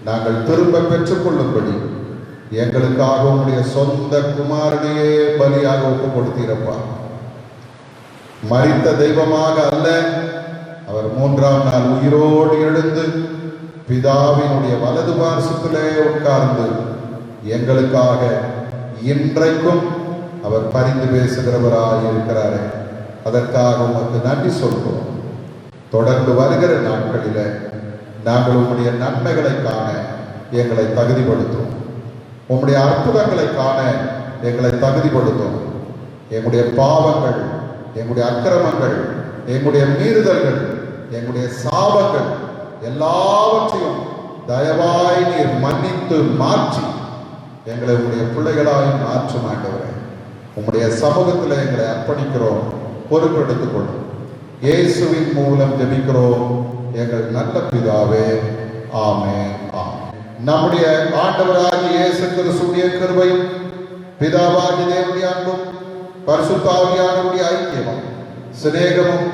நாங்கள் திரும்ப பெற்றுக்கொள்ளும்படி எங்களுக்காக உடைய சொந்த குமாரனையே பலியாக ஒப்பு கொடுத்தீரப்பா. மரித்த தெய்வமாக அல்ல, அவர் 3ஆம் நாள் உயிரோடு எழுந்து பிதாவினுடைய வலது பார்சத்திலே உட்கார்ந்து எங்களுக்காக இன்றைக்கும் அவர் பரிந்து பேசுகிறவராய் இருக்கிறாரே, அதற்காக உமக்கு நன்றி சொல்கிறோம். தொடர்ந்து வருகிற நாட்களில நாங்கள் உம்முடைய நன்மைகளை காண எங்களை தகுதிப்படுத்தும். உம்முடைய அற்புதங்களை காண எங்களை தகுதிப்படுத்தும். எங்களுடைய பாவங்கள், எங்களுடைய அக்கிரமங்கள், எங்களுடைய மீறுதல்கள், எங்களுடைய சாபங்கள் எல்லாவற்றையும் தயவாய் நீர் மன்னித்து மாற்றி எங்களை உங்களுடைய பிள்ளைகளாய் மாற்ற மாட்டவரே. உம்முடைய சமூகத்தில் எங்களை அர்ப்பணிக்கிறோம். பொறுப்பெடுத்துக் கொள்ளும். இயேசுவின் மூலம் ஜெபிக்கிறோம் எங்கள் நல்ல பிதாவே. ஆமென். நம்முடைய ஆண்டவராகிய இயேசு கிறிஸ்துவின் கிருபையும் பிதாவாகிய தேவனுடைய அன்பும் பரிசுத்த ஆவியானவருடைய ஐக்கியமும் சிநேகமும்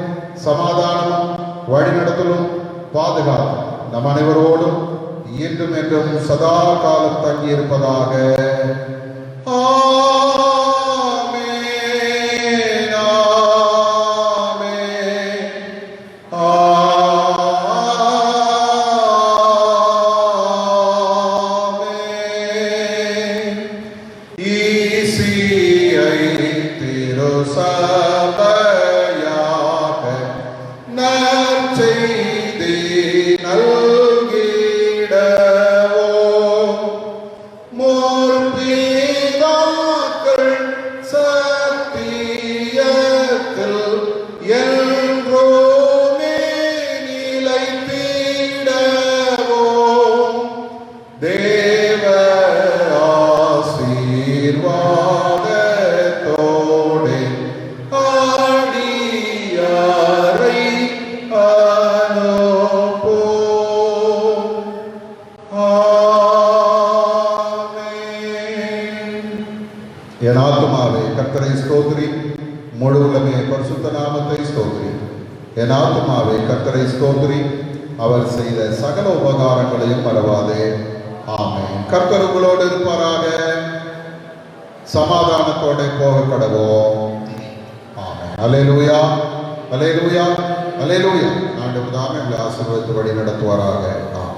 சமாதானமும் வழிநடத்தலும் பாதுகாப்பும் நம் அனைவரோடும் இன்றும் என்றும் சதா காலம் தங்கியிருப்பதாக. More நாமத்தை ஸ்தோத்திரி. என் ஆத்துமாவே கர்த்தரை ஸ்தோத்திரி, அவர் செய்த சகல உபகாரங்களையும் மறவாதே. ஆமென். கர்த்தர் உங்களோடு இருப்பாராக. சமாதானத்தோட போக கடவோம். ஆமென். அல்லேலூயா, அல்லேலூயா, அல்லேலூயா. ஆண்டவர் தாமே உங்களை ஆசீர்வதித்து வழி நடத்துவாராக. ஆமென்.